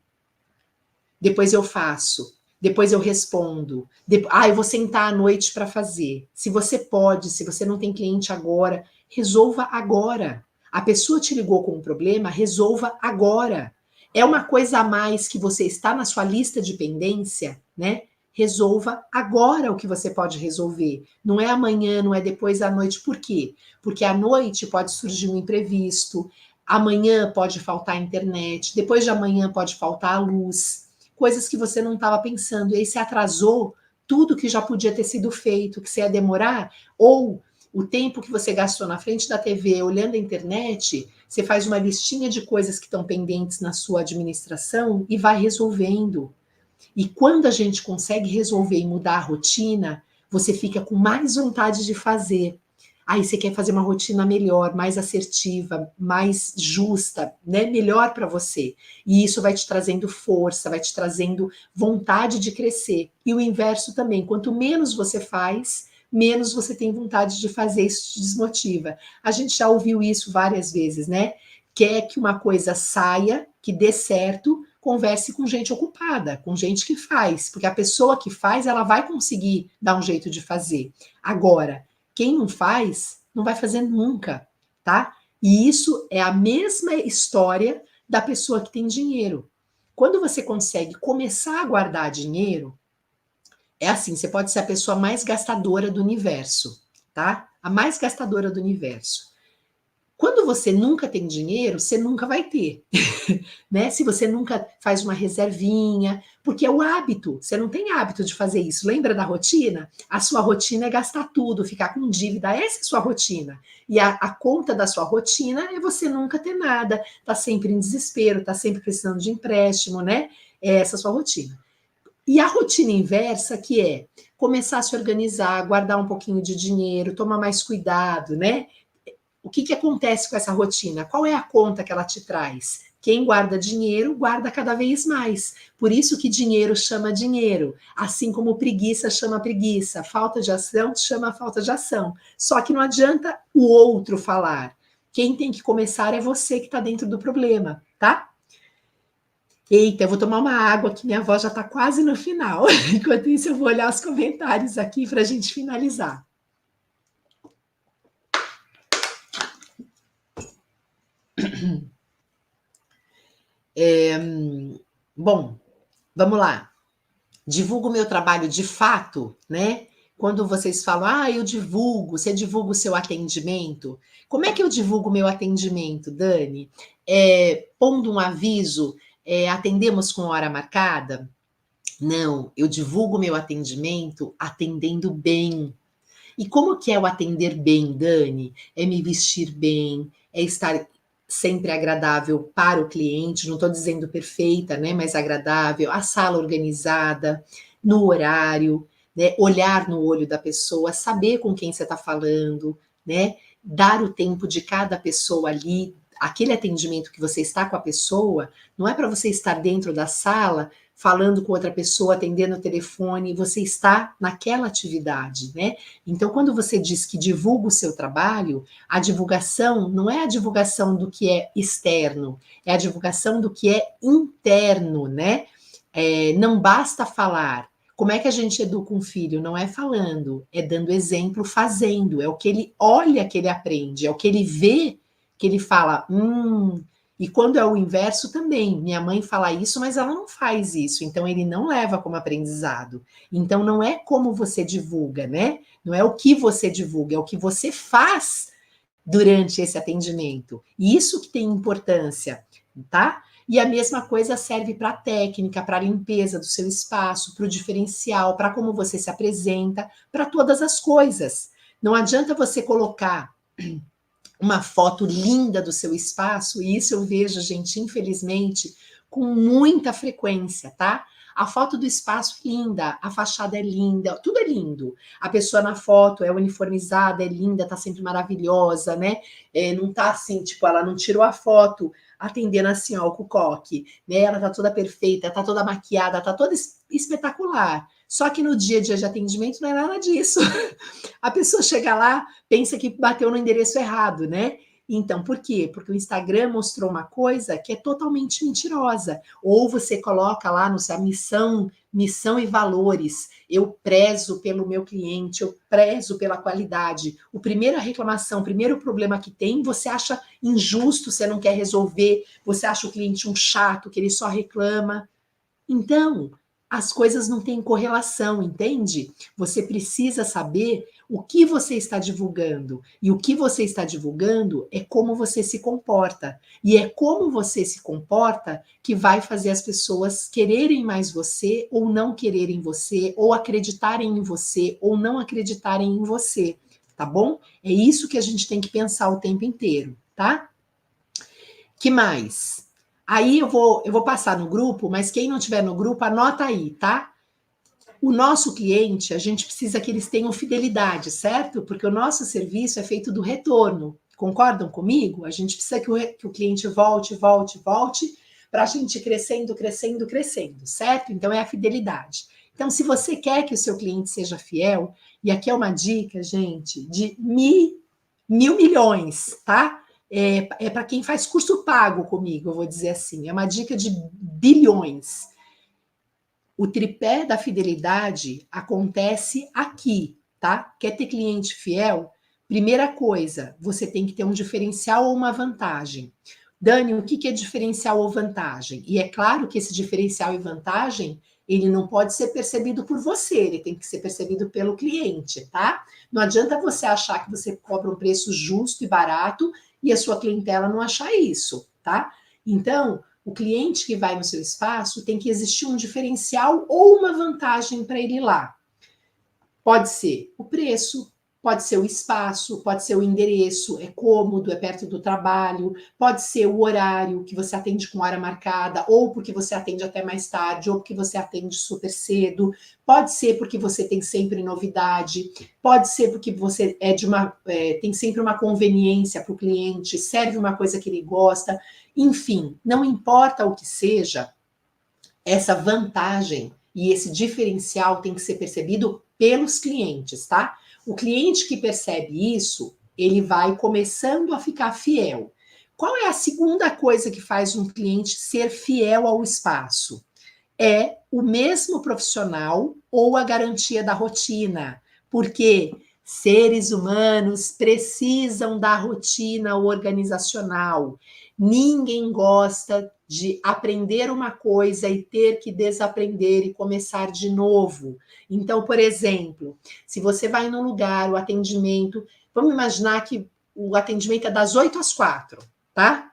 depois eu faço, depois eu respondo, eu vou sentar à noite para fazer. Se você pode, se você não tem cliente agora, resolva agora. A pessoa te ligou com um problema, resolva agora. É uma coisa a mais que você está na sua lista de pendência, né? Resolva agora o que você pode resolver. Não é amanhã, não é depois da noite. Por quê? Porque à noite pode surgir um imprevisto, amanhã pode faltar a internet, depois de amanhã pode faltar a luz, coisas que você não estava pensando. E aí você atrasou tudo que já podia ter sido feito, que você ia demorar, ou o tempo que você gastou na frente da TV olhando a internet, você faz uma listinha de coisas que estão pendentes na sua administração e vai resolvendo. E quando a gente consegue resolver e mudar a rotina, você fica com mais vontade de fazer. Aí você quer fazer uma rotina melhor, mais assertiva, mais justa, né? Melhor para você. E isso vai te trazendo força, vai te trazendo vontade de crescer. E o inverso também. Quanto menos você faz, menos você tem vontade de fazer, isso te desmotiva. A gente já ouviu isso várias vezes, né? Quer que uma coisa saia, que dê certo, converse com gente ocupada, com gente que faz, porque a pessoa que faz, ela vai conseguir dar um jeito de fazer. Agora, quem não faz, não vai fazer nunca, tá? E isso é a mesma história da pessoa que tem dinheiro. Quando você consegue começar a guardar dinheiro, é assim, você pode ser a pessoa mais gastadora do universo, tá? A mais gastadora do universo. Quando você nunca tem dinheiro, você nunca vai ter, né? Se você nunca faz uma reservinha, porque é o hábito, você não tem hábito de fazer isso. Lembra da rotina? A sua rotina é gastar tudo, ficar com dívida, essa é a sua rotina. E a conta da sua rotina é você nunca ter nada, tá sempre em desespero, tá sempre precisando de empréstimo, né? É essa a sua rotina. E a rotina inversa, que é começar a se organizar, guardar um pouquinho de dinheiro, tomar mais cuidado, né? O que, que acontece com essa rotina? Qual é a conta que ela te traz? Quem guarda dinheiro, guarda cada vez mais. Por isso que dinheiro chama dinheiro. Assim como preguiça chama preguiça. Falta de ação chama falta de ação. Só que não adianta o outro falar. Quem tem que começar é você que está dentro do problema, tá? Eita, eu vou tomar uma água que minha voz já está quase no final. Enquanto isso, eu vou olhar os comentários aqui para a gente finalizar. Bom, vamos lá. Divulgo o meu trabalho de fato, né? Quando vocês falam, eu divulgo, você divulga o seu atendimento. Como é que eu divulgo o meu atendimento, Dani? Pondo um aviso, atendemos com hora marcada? Não, eu divulgo o meu atendimento atendendo bem. E como que é o atender bem, Dani? É me vestir bem, é estar sempre agradável para o cliente, não estou dizendo perfeita, né, mas agradável, a sala organizada, no horário, né, olhar no olho da pessoa, saber com quem você está falando, né, dar o tempo de cada pessoa ali, aquele atendimento que você está com a pessoa, não é para você estar dentro da sala falando com outra pessoa, atendendo o telefone, você está naquela atividade, né? Então, quando você diz que divulga o seu trabalho, a divulgação não é a divulgação do que é externo, é a divulgação do que é interno, né? Não basta falar. Como é que a gente educa um filho? Não é falando, é dando exemplo, fazendo. É o que ele olha que ele aprende, é o que ele vê que ele fala, E quando é o inverso também. Minha mãe fala isso, mas ela não faz isso. Então ele não leva como aprendizado. Então não é como você divulga, né? Não é o que você divulga, é o que você faz durante esse atendimento. E isso que tem importância, tá? E a mesma coisa serve para a técnica, para a limpeza do seu espaço, para o diferencial, para como você se apresenta, para todas as coisas. Não adianta você colocar uma foto linda do seu espaço, e isso eu vejo, gente, infelizmente, com muita frequência, tá? A foto do espaço é linda, a fachada é linda, tudo é lindo. A pessoa na foto é uniformizada, é linda, tá sempre maravilhosa, né? Não tá assim, tipo, ela não tirou a foto atendendo assim, ó, o coque, né? Ela tá toda perfeita, tá toda maquiada, tá toda espetacular. Só que no dia a dia de atendimento não é nada disso. A pessoa chega lá, pensa que bateu no endereço errado, né? Então, por quê? Porque o Instagram mostrou uma coisa que é totalmente mentirosa. Ou você coloca lá no seu missão e valores. Eu prezo pelo meu cliente, eu prezo pela qualidade. O primeira reclamação, o primeiro problema que tem, você acha injusto, você não quer resolver, você acha o cliente um chato, que ele só reclama. Então, as coisas não têm correlação, entende? Você precisa saber o que você está divulgando. E o que você está divulgando é como você se comporta. E é como você se comporta que vai fazer as pessoas quererem mais você, ou não quererem você, ou acreditarem em você, ou não acreditarem em você. Tá bom? É isso que a gente tem que pensar o tempo inteiro, tá? Que mais? Aí eu vou passar no grupo, mas quem não tiver no grupo, anota aí, tá? O nosso cliente, a gente precisa que eles tenham fidelidade, certo? Porque o nosso serviço é feito do retorno. Concordam comigo? A gente precisa que o cliente volte, volte, volte, para a gente ir crescendo, crescendo, crescendo, certo? Então é a fidelidade. Então, se você quer que o seu cliente seja fiel, e aqui é uma dica, gente, de mil milhões, tá? Para quem faz curso pago comigo, eu vou dizer assim, é uma dica de bilhões. O tripé da fidelidade acontece aqui, tá? Quer ter cliente fiel? Primeira coisa, você tem que ter um diferencial ou uma vantagem. Dani, o que é diferencial ou vantagem? E é claro que esse diferencial e vantagem, ele não pode ser percebido por você, ele tem que ser percebido pelo cliente, tá? Não adianta você achar que você cobra um preço justo e barato e a sua clientela não achar isso, tá? Então, o cliente que vai no seu espaço tem que existir um diferencial ou uma vantagem para ele ir lá. Pode ser o preço, pode ser o espaço, pode ser o endereço, é cômodo, é perto do trabalho, pode ser o horário, que você atende com hora marcada, ou porque você atende até mais tarde, ou porque você atende super cedo, pode ser porque você tem sempre novidade, pode ser porque você tem sempre uma conveniência para o cliente, serve uma coisa que ele gosta, enfim, não importa o que seja, essa vantagem e esse diferencial tem que ser percebido pelos clientes, tá? O cliente que percebe isso, ele vai começando a ficar fiel. Qual é a segunda coisa que faz um cliente ser fiel ao espaço? É o mesmo profissional ou a garantia da rotina, porque seres humanos precisam da rotina organizacional. Ninguém gosta de aprender uma coisa e ter que desaprender e começar de novo. Então, por exemplo, se você vai num lugar, o atendimento, vamos imaginar que o atendimento é das 8 às 4, tá?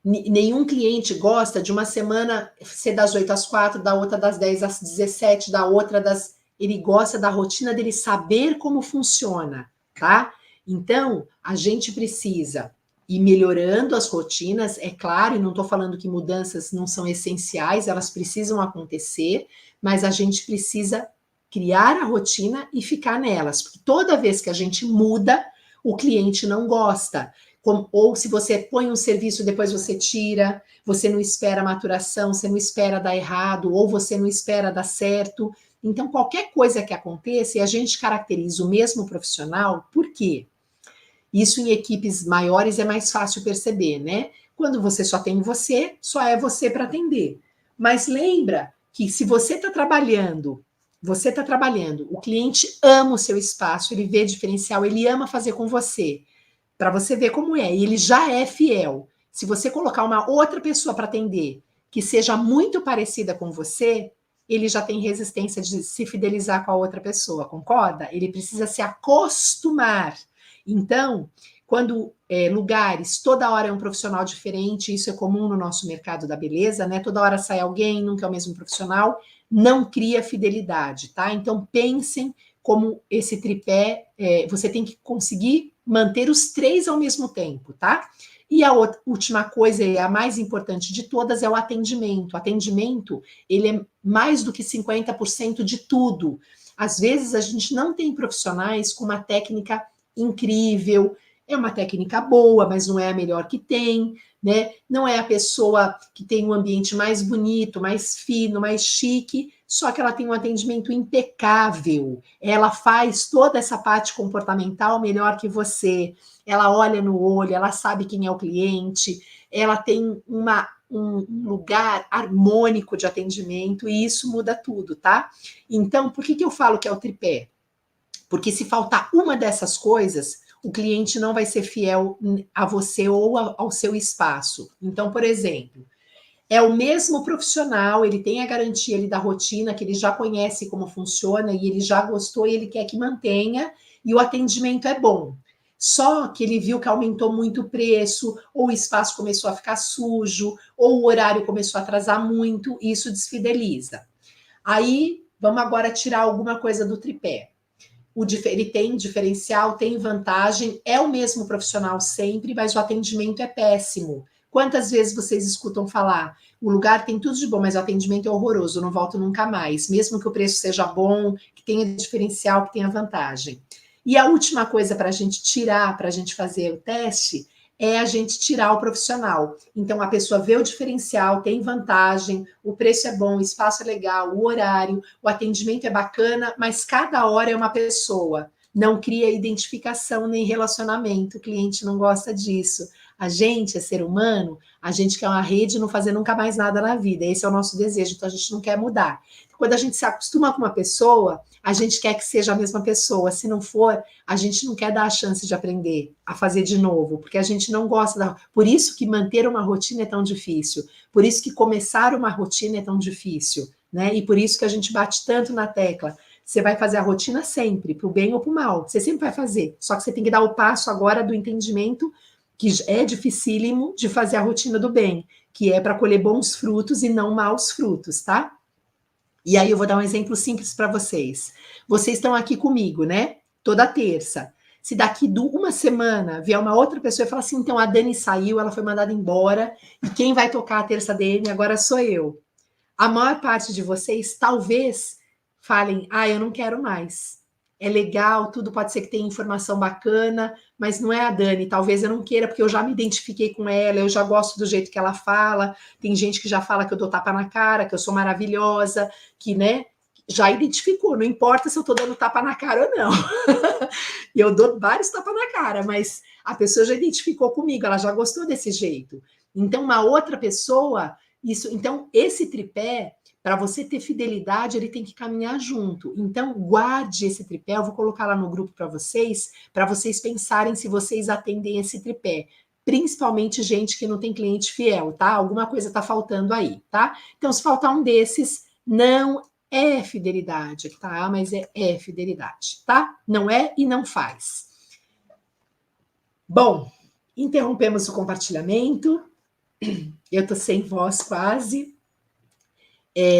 Nenhum cliente gosta de uma semana ser das 8 às 4, da outra das 10 às 17, da outra das. Ele gosta da rotina dele saber como funciona, tá? Então, a gente precisa ir melhorando as rotinas, é claro, e não estou falando que mudanças não são essenciais, elas precisam acontecer, mas a gente precisa criar a rotina e ficar nelas, porque toda vez que a gente muda, o cliente não gosta. Ou se você põe um serviço, depois você tira, você não espera a maturação, você não espera dar errado, ou você não espera dar certo. Então, qualquer coisa que aconteça, e a gente caracteriza o mesmo profissional, por quê? Isso em equipes maiores é mais fácil perceber, né? Quando você só tem você, só é você para atender. Mas lembra que se você está trabalhando, o cliente ama o seu espaço, ele vê diferencial, ele ama fazer com você, para você ver como é, e ele já é fiel. Se você colocar uma outra pessoa para atender que seja muito parecida com você, ele já tem resistência de se fidelizar com a outra pessoa, concorda? Ele precisa se acostumar. Então, quando lugares, toda hora é um profissional diferente, isso é comum no nosso mercado da beleza, né? Toda hora sai alguém, nunca é o mesmo profissional, não cria fidelidade, tá? Então, pensem como esse tripé, você tem que conseguir manter os três ao mesmo tempo, tá? E a última coisa, e a mais importante de todas, é o atendimento. O atendimento, ele é mais do que 50% de tudo. Às vezes, a gente não tem profissionais com uma técnica incrível, é uma técnica boa, mas não é a melhor que tem, né? Não é a pessoa que tem um ambiente mais bonito, mais fino, mais chique, só que ela tem um atendimento impecável. Ela faz toda essa parte comportamental melhor que você. Ela olha no olho, ela sabe quem é o cliente, ela tem um lugar harmônico de atendimento e isso muda tudo, tá? Então, por que eu falo que é o tripé? Porque se faltar uma dessas coisas, o cliente não vai ser fiel a você ou ao seu espaço. Então, por exemplo, é o mesmo profissional, ele tem a garantia ali da rotina, que ele já conhece como funciona e ele já gostou e ele quer que mantenha, e o atendimento é bom. Só que ele viu que aumentou muito o preço, ou o espaço começou a ficar sujo, ou o horário começou a atrasar muito, e isso desfideliza. Aí, vamos agora tirar alguma coisa do tripé. Ele tem diferencial, tem vantagem, é o mesmo profissional sempre, mas o atendimento é péssimo. Quantas vezes vocês escutam falar, o lugar tem tudo de bom, mas o atendimento é horroroso, eu não volto nunca mais, mesmo que o preço seja bom, que tenha diferencial, que tenha vantagem. E a última coisa para a gente tirar, para a gente fazer o teste, é a gente tirar o profissional. Então, a pessoa vê o diferencial, tem vantagem, o preço é bom, o espaço é legal, o horário, o atendimento é bacana, mas cada hora é uma pessoa. Não cria identificação nem relacionamento, o cliente não gosta disso. A gente é ser humano, a gente quer uma rede e não fazer nunca mais nada na vida. Esse é o nosso desejo, então a gente não quer mudar. Quando a gente se acostuma com uma pessoa, a gente quer que seja a mesma pessoa. Se não for, a gente não quer dar a chance de aprender a fazer de novo, porque a gente não gosta da... Por isso que manter uma rotina é tão difícil. Por isso que começar uma rotina é tão difícil, né? E por isso que a gente bate tanto na tecla. Você vai fazer a rotina sempre, para o bem ou para o mal. Você sempre vai fazer. Só que você tem que dar o passo agora do entendimento que é dificílimo de fazer a rotina do bem, que é para colher bons frutos e não maus frutos, tá? E aí eu vou dar um exemplo simples para vocês. Vocês estão aqui comigo, né? Toda terça. Se daqui uma semana vier uma outra pessoa e falar assim, então a Dani saiu, ela foi mandada embora, e quem vai tocar a terça DM agora sou eu. A maior parte de vocês talvez falem, eu não quero mais. É legal, tudo pode ser que tenha informação bacana, mas não é a Dani. Talvez eu não queira, porque eu já me identifiquei com ela, eu já gosto do jeito que ela fala. Tem gente que já fala que eu dou tapa na cara, que eu sou maravilhosa, que, né, já identificou. Não importa se eu tô dando tapa na cara ou não. Eu dou vários tapas na cara, mas a pessoa já identificou comigo, ela já gostou desse jeito. Então, uma outra pessoa, então, esse tripé, para você ter fidelidade, ele tem que caminhar junto. Então, guarde esse tripé, eu vou colocar lá no grupo para vocês pensarem se vocês atendem esse tripé. Principalmente gente que não tem cliente fiel, tá? Alguma coisa está faltando aí, tá? Então, se faltar um desses, não é fidelidade, tá? Mas é fidelidade, tá? Não é e não faz. Bom, interrompemos o compartilhamento. Eu tô sem voz quase.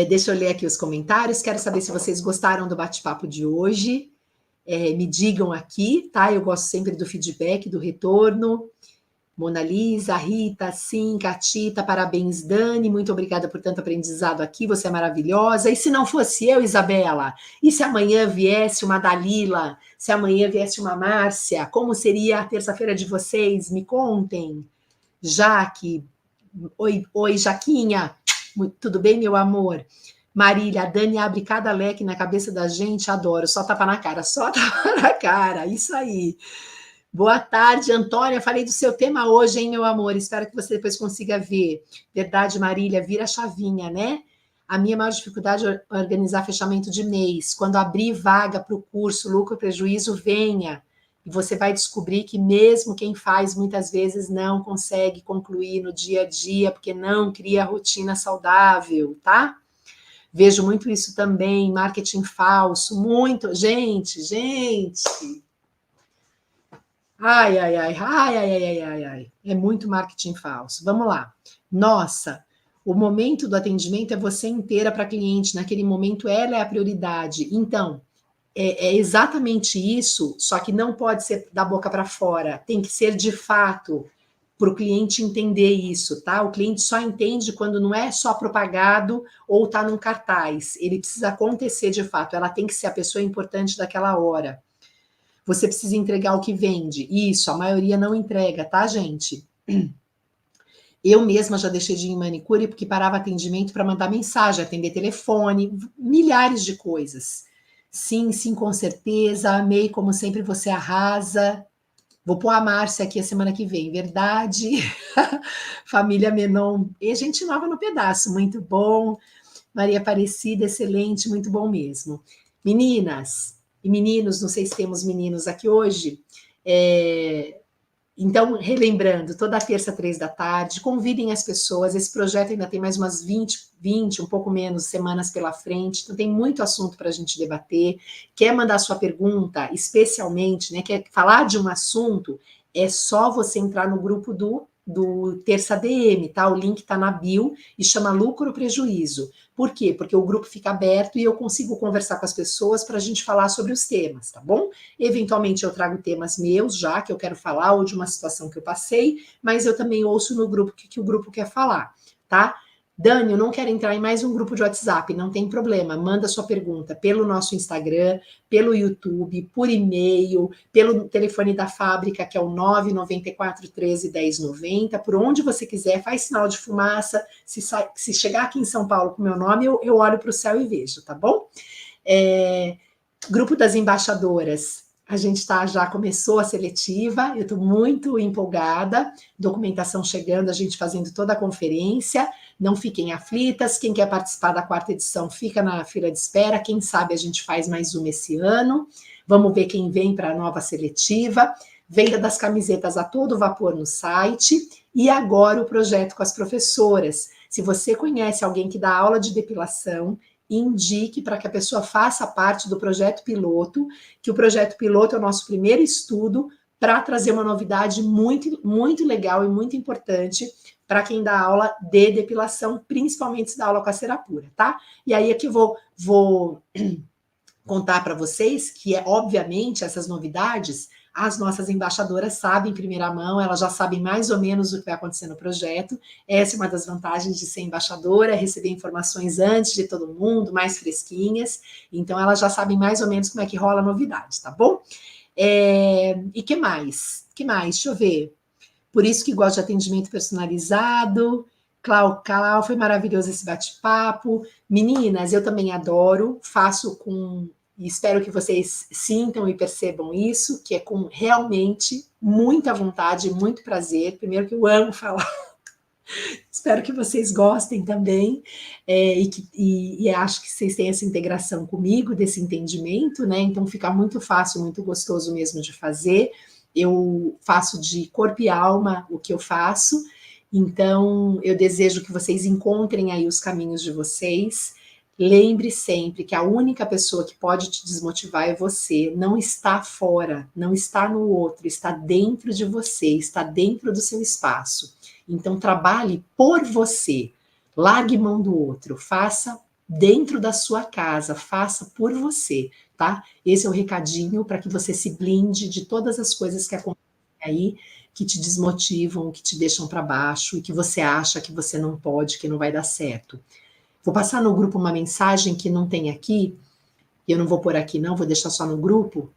Deixa eu ler aqui os comentários. Quero saber se vocês gostaram do bate-papo de hoje. Me digam aqui, tá? Eu gosto sempre do feedback, do retorno. Mona Lisa, Rita, sim, Catita, parabéns, Dani, muito obrigada por tanto aprendizado aqui, você é maravilhosa. E se não fosse eu, Isabela? E se amanhã viesse uma Dalila? Se amanhã viesse uma Márcia? Como seria a terça-feira de vocês? Me contem. Jaque, oi, Jaquinha, tudo bem, meu amor? Marília, a Dani abre cada leque na cabeça da gente, adoro, só tapa na cara, isso aí. Boa tarde, Antônia. Falei do seu tema hoje, hein, meu amor? Espero que você depois consiga ver. Verdade, Marília, vira a chavinha, né? A minha maior dificuldade é organizar fechamento de mês. Quando abrir vaga para o curso Lucro e Prejuízo, venha. E você vai descobrir que mesmo quem faz, muitas vezes não consegue concluir no dia a dia, porque não cria rotina saudável, tá? Vejo muito isso também, marketing falso, muito. Gente. Ai. É muito marketing falso. Vamos lá. Nossa, o momento do atendimento é você inteira para cliente. Naquele momento, ela é a prioridade. Então, é exatamente isso, só que não pode ser da boca para fora. Tem que ser de fato para o cliente entender isso, tá? O cliente só entende quando não é só propagado ou tá num cartaz. Ele precisa acontecer de fato. Ela tem que ser a pessoa importante daquela hora. Você precisa entregar o que vende. Isso, a maioria não entrega, tá, gente? Eu mesma já deixei de ir em manicure porque parava atendimento para mandar mensagem, atender telefone, milhares de coisas. Sim, com certeza. Amei, como sempre, você arrasa. Vou pôr a Márcia aqui a semana que vem, verdade? Família Menon. E gente nova no pedaço, muito bom. Maria Aparecida, excelente, muito bom mesmo. Meninas e meninos, não sei se temos meninos aqui hoje, então, relembrando, toda terça, 15h, convidem as pessoas, esse projeto ainda tem mais umas 20, um pouco menos, semanas pela frente, então tem muito assunto para a gente debater. Quer mandar sua pergunta, especialmente, né, quer falar de um assunto, é só você entrar no grupo do Terça DM, tá? O link tá na bio e chama Lucro ou Prejuízo. Por quê? Porque o grupo fica aberto e eu consigo conversar com as pessoas para a gente falar sobre os temas, tá bom? Eventualmente eu trago temas meus já que eu quero falar ou de uma situação que eu passei, mas eu também ouço no grupo o que o grupo quer falar, tá? Dani, eu não quero entrar em mais um grupo de WhatsApp, não tem problema, manda sua pergunta pelo nosso Instagram, pelo YouTube, por e-mail, pelo telefone da fábrica, que é o 994 13 1090, por onde você quiser, faz sinal de fumaça, se chegar aqui em São Paulo com o meu nome, eu olho para o céu e vejo, tá bom? Grupo das embaixadoras, A gente já começou a seletiva, eu estou muito empolgada, documentação chegando, a gente fazendo toda a conferência, não fiquem aflitas, quem quer participar da 4ª edição fica na fila de espera, quem sabe a gente faz mais uma esse ano, vamos ver quem vem para a nova seletiva, venda das camisetas a todo vapor no site, e agora o projeto com as professoras. Se você conhece alguém que dá aula de depilação, indique para que a pessoa faça parte do projeto piloto, que o projeto piloto é o nosso primeiro estudo para trazer uma novidade muito, muito legal e muito importante para quem dá aula de depilação, principalmente se dá aula com a cera pura, tá? E aí é que eu vou contar para vocês que, obviamente, essas novidades, as nossas embaixadoras sabem em primeira mão, elas já sabem mais ou menos o que vai acontecer no projeto. Essa é uma das vantagens de ser embaixadora, receber informações antes de todo mundo, mais fresquinhas. Então, elas já sabem mais ou menos como é que rola a novidade, tá bom? E que mais? Que mais? Deixa eu ver. Por isso que gosto de atendimento personalizado. Clau, foi maravilhoso esse bate-papo. Meninas, eu também adoro, faço com... E espero que vocês sintam e percebam isso, que é com realmente muita vontade, muito prazer. Primeiro que eu amo falar. Espero que vocês gostem também, e acho que vocês têm essa integração comigo, desse entendimento, né? Então fica muito fácil, muito gostoso mesmo de fazer. Eu faço de corpo e alma o que eu faço, então eu desejo que vocês encontrem aí os caminhos de vocês. Lembre sempre que a única pessoa que pode te desmotivar é você, não está fora, não está no outro, está dentro de você, está dentro do seu espaço. Então, trabalhe por você, largue mão do outro, faça dentro da sua casa, faça por você, tá? Esse é o recadinho para que você se blinde de todas as coisas que acontecem aí, que te desmotivam, que te deixam para baixo, e que você acha que você não pode, que não vai dar certo. Vou passar no grupo uma mensagem que não tem aqui, eu não vou pôr aqui não, vou deixar só no grupo,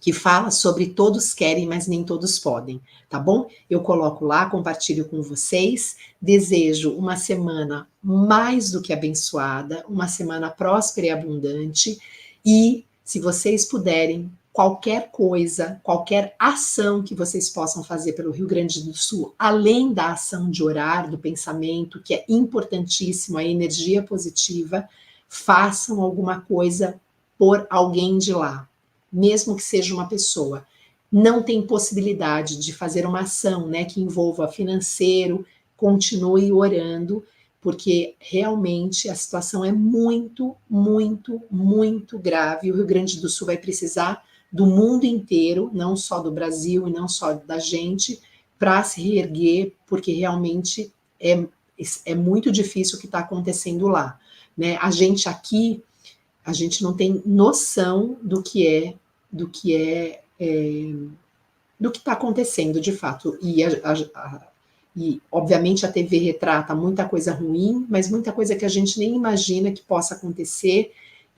que fala sobre todos querem, mas nem todos podem, tá bom? Eu coloco lá, compartilho com vocês, desejo uma semana mais do que abençoada, uma semana próspera e abundante, e se vocês puderem, qualquer coisa, qualquer ação que vocês possam fazer pelo Rio Grande do Sul, além da ação de orar, do pensamento, que é importantíssimo, a energia positiva, façam alguma coisa por alguém de lá, mesmo que seja uma pessoa. Não tem possibilidade de fazer uma ação, né, que envolva financeiro, continue orando, porque realmente a situação é muito, muito, muito grave. O Rio Grande do Sul vai precisar do mundo inteiro, não só do Brasil e não só da gente, para se reerguer, porque realmente é muito difícil o que está acontecendo lá, né? A gente aqui, a gente não tem noção do que está acontecendo de fato. E obviamente a TV retrata muita coisa ruim, mas muita coisa que a gente nem imagina que possa acontecer.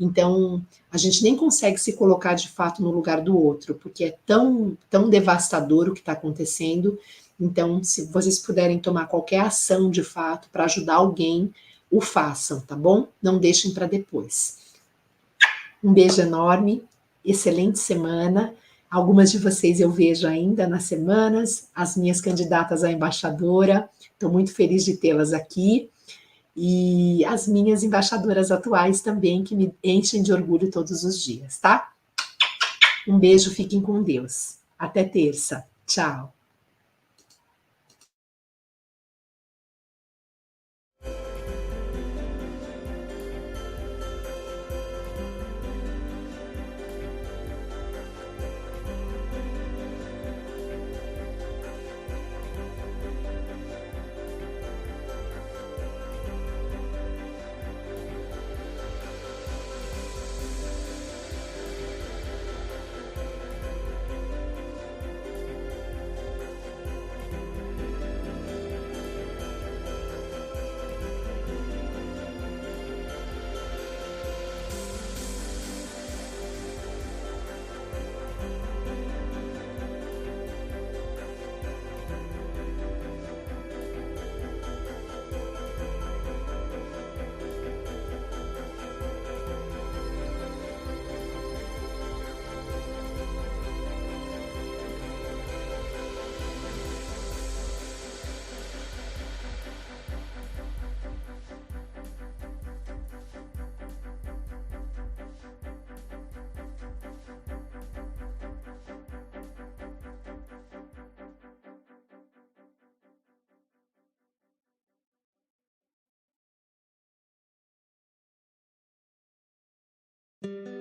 Então a gente nem consegue se colocar de fato no lugar do outro, porque é tão, tão devastador o que está acontecendo. Então, se vocês puderem tomar qualquer ação de fato para ajudar alguém, o façam, tá bom? Não deixem para depois. Um beijo enorme, excelente semana. Algumas de vocês eu vejo ainda nas semanas, as minhas candidatas à embaixadora, estou muito feliz de tê-las aqui, e as minhas embaixadoras atuais também, que me enchem de orgulho todos os dias, tá? Um beijo, fiquem com Deus. Até terça. Tchau. Música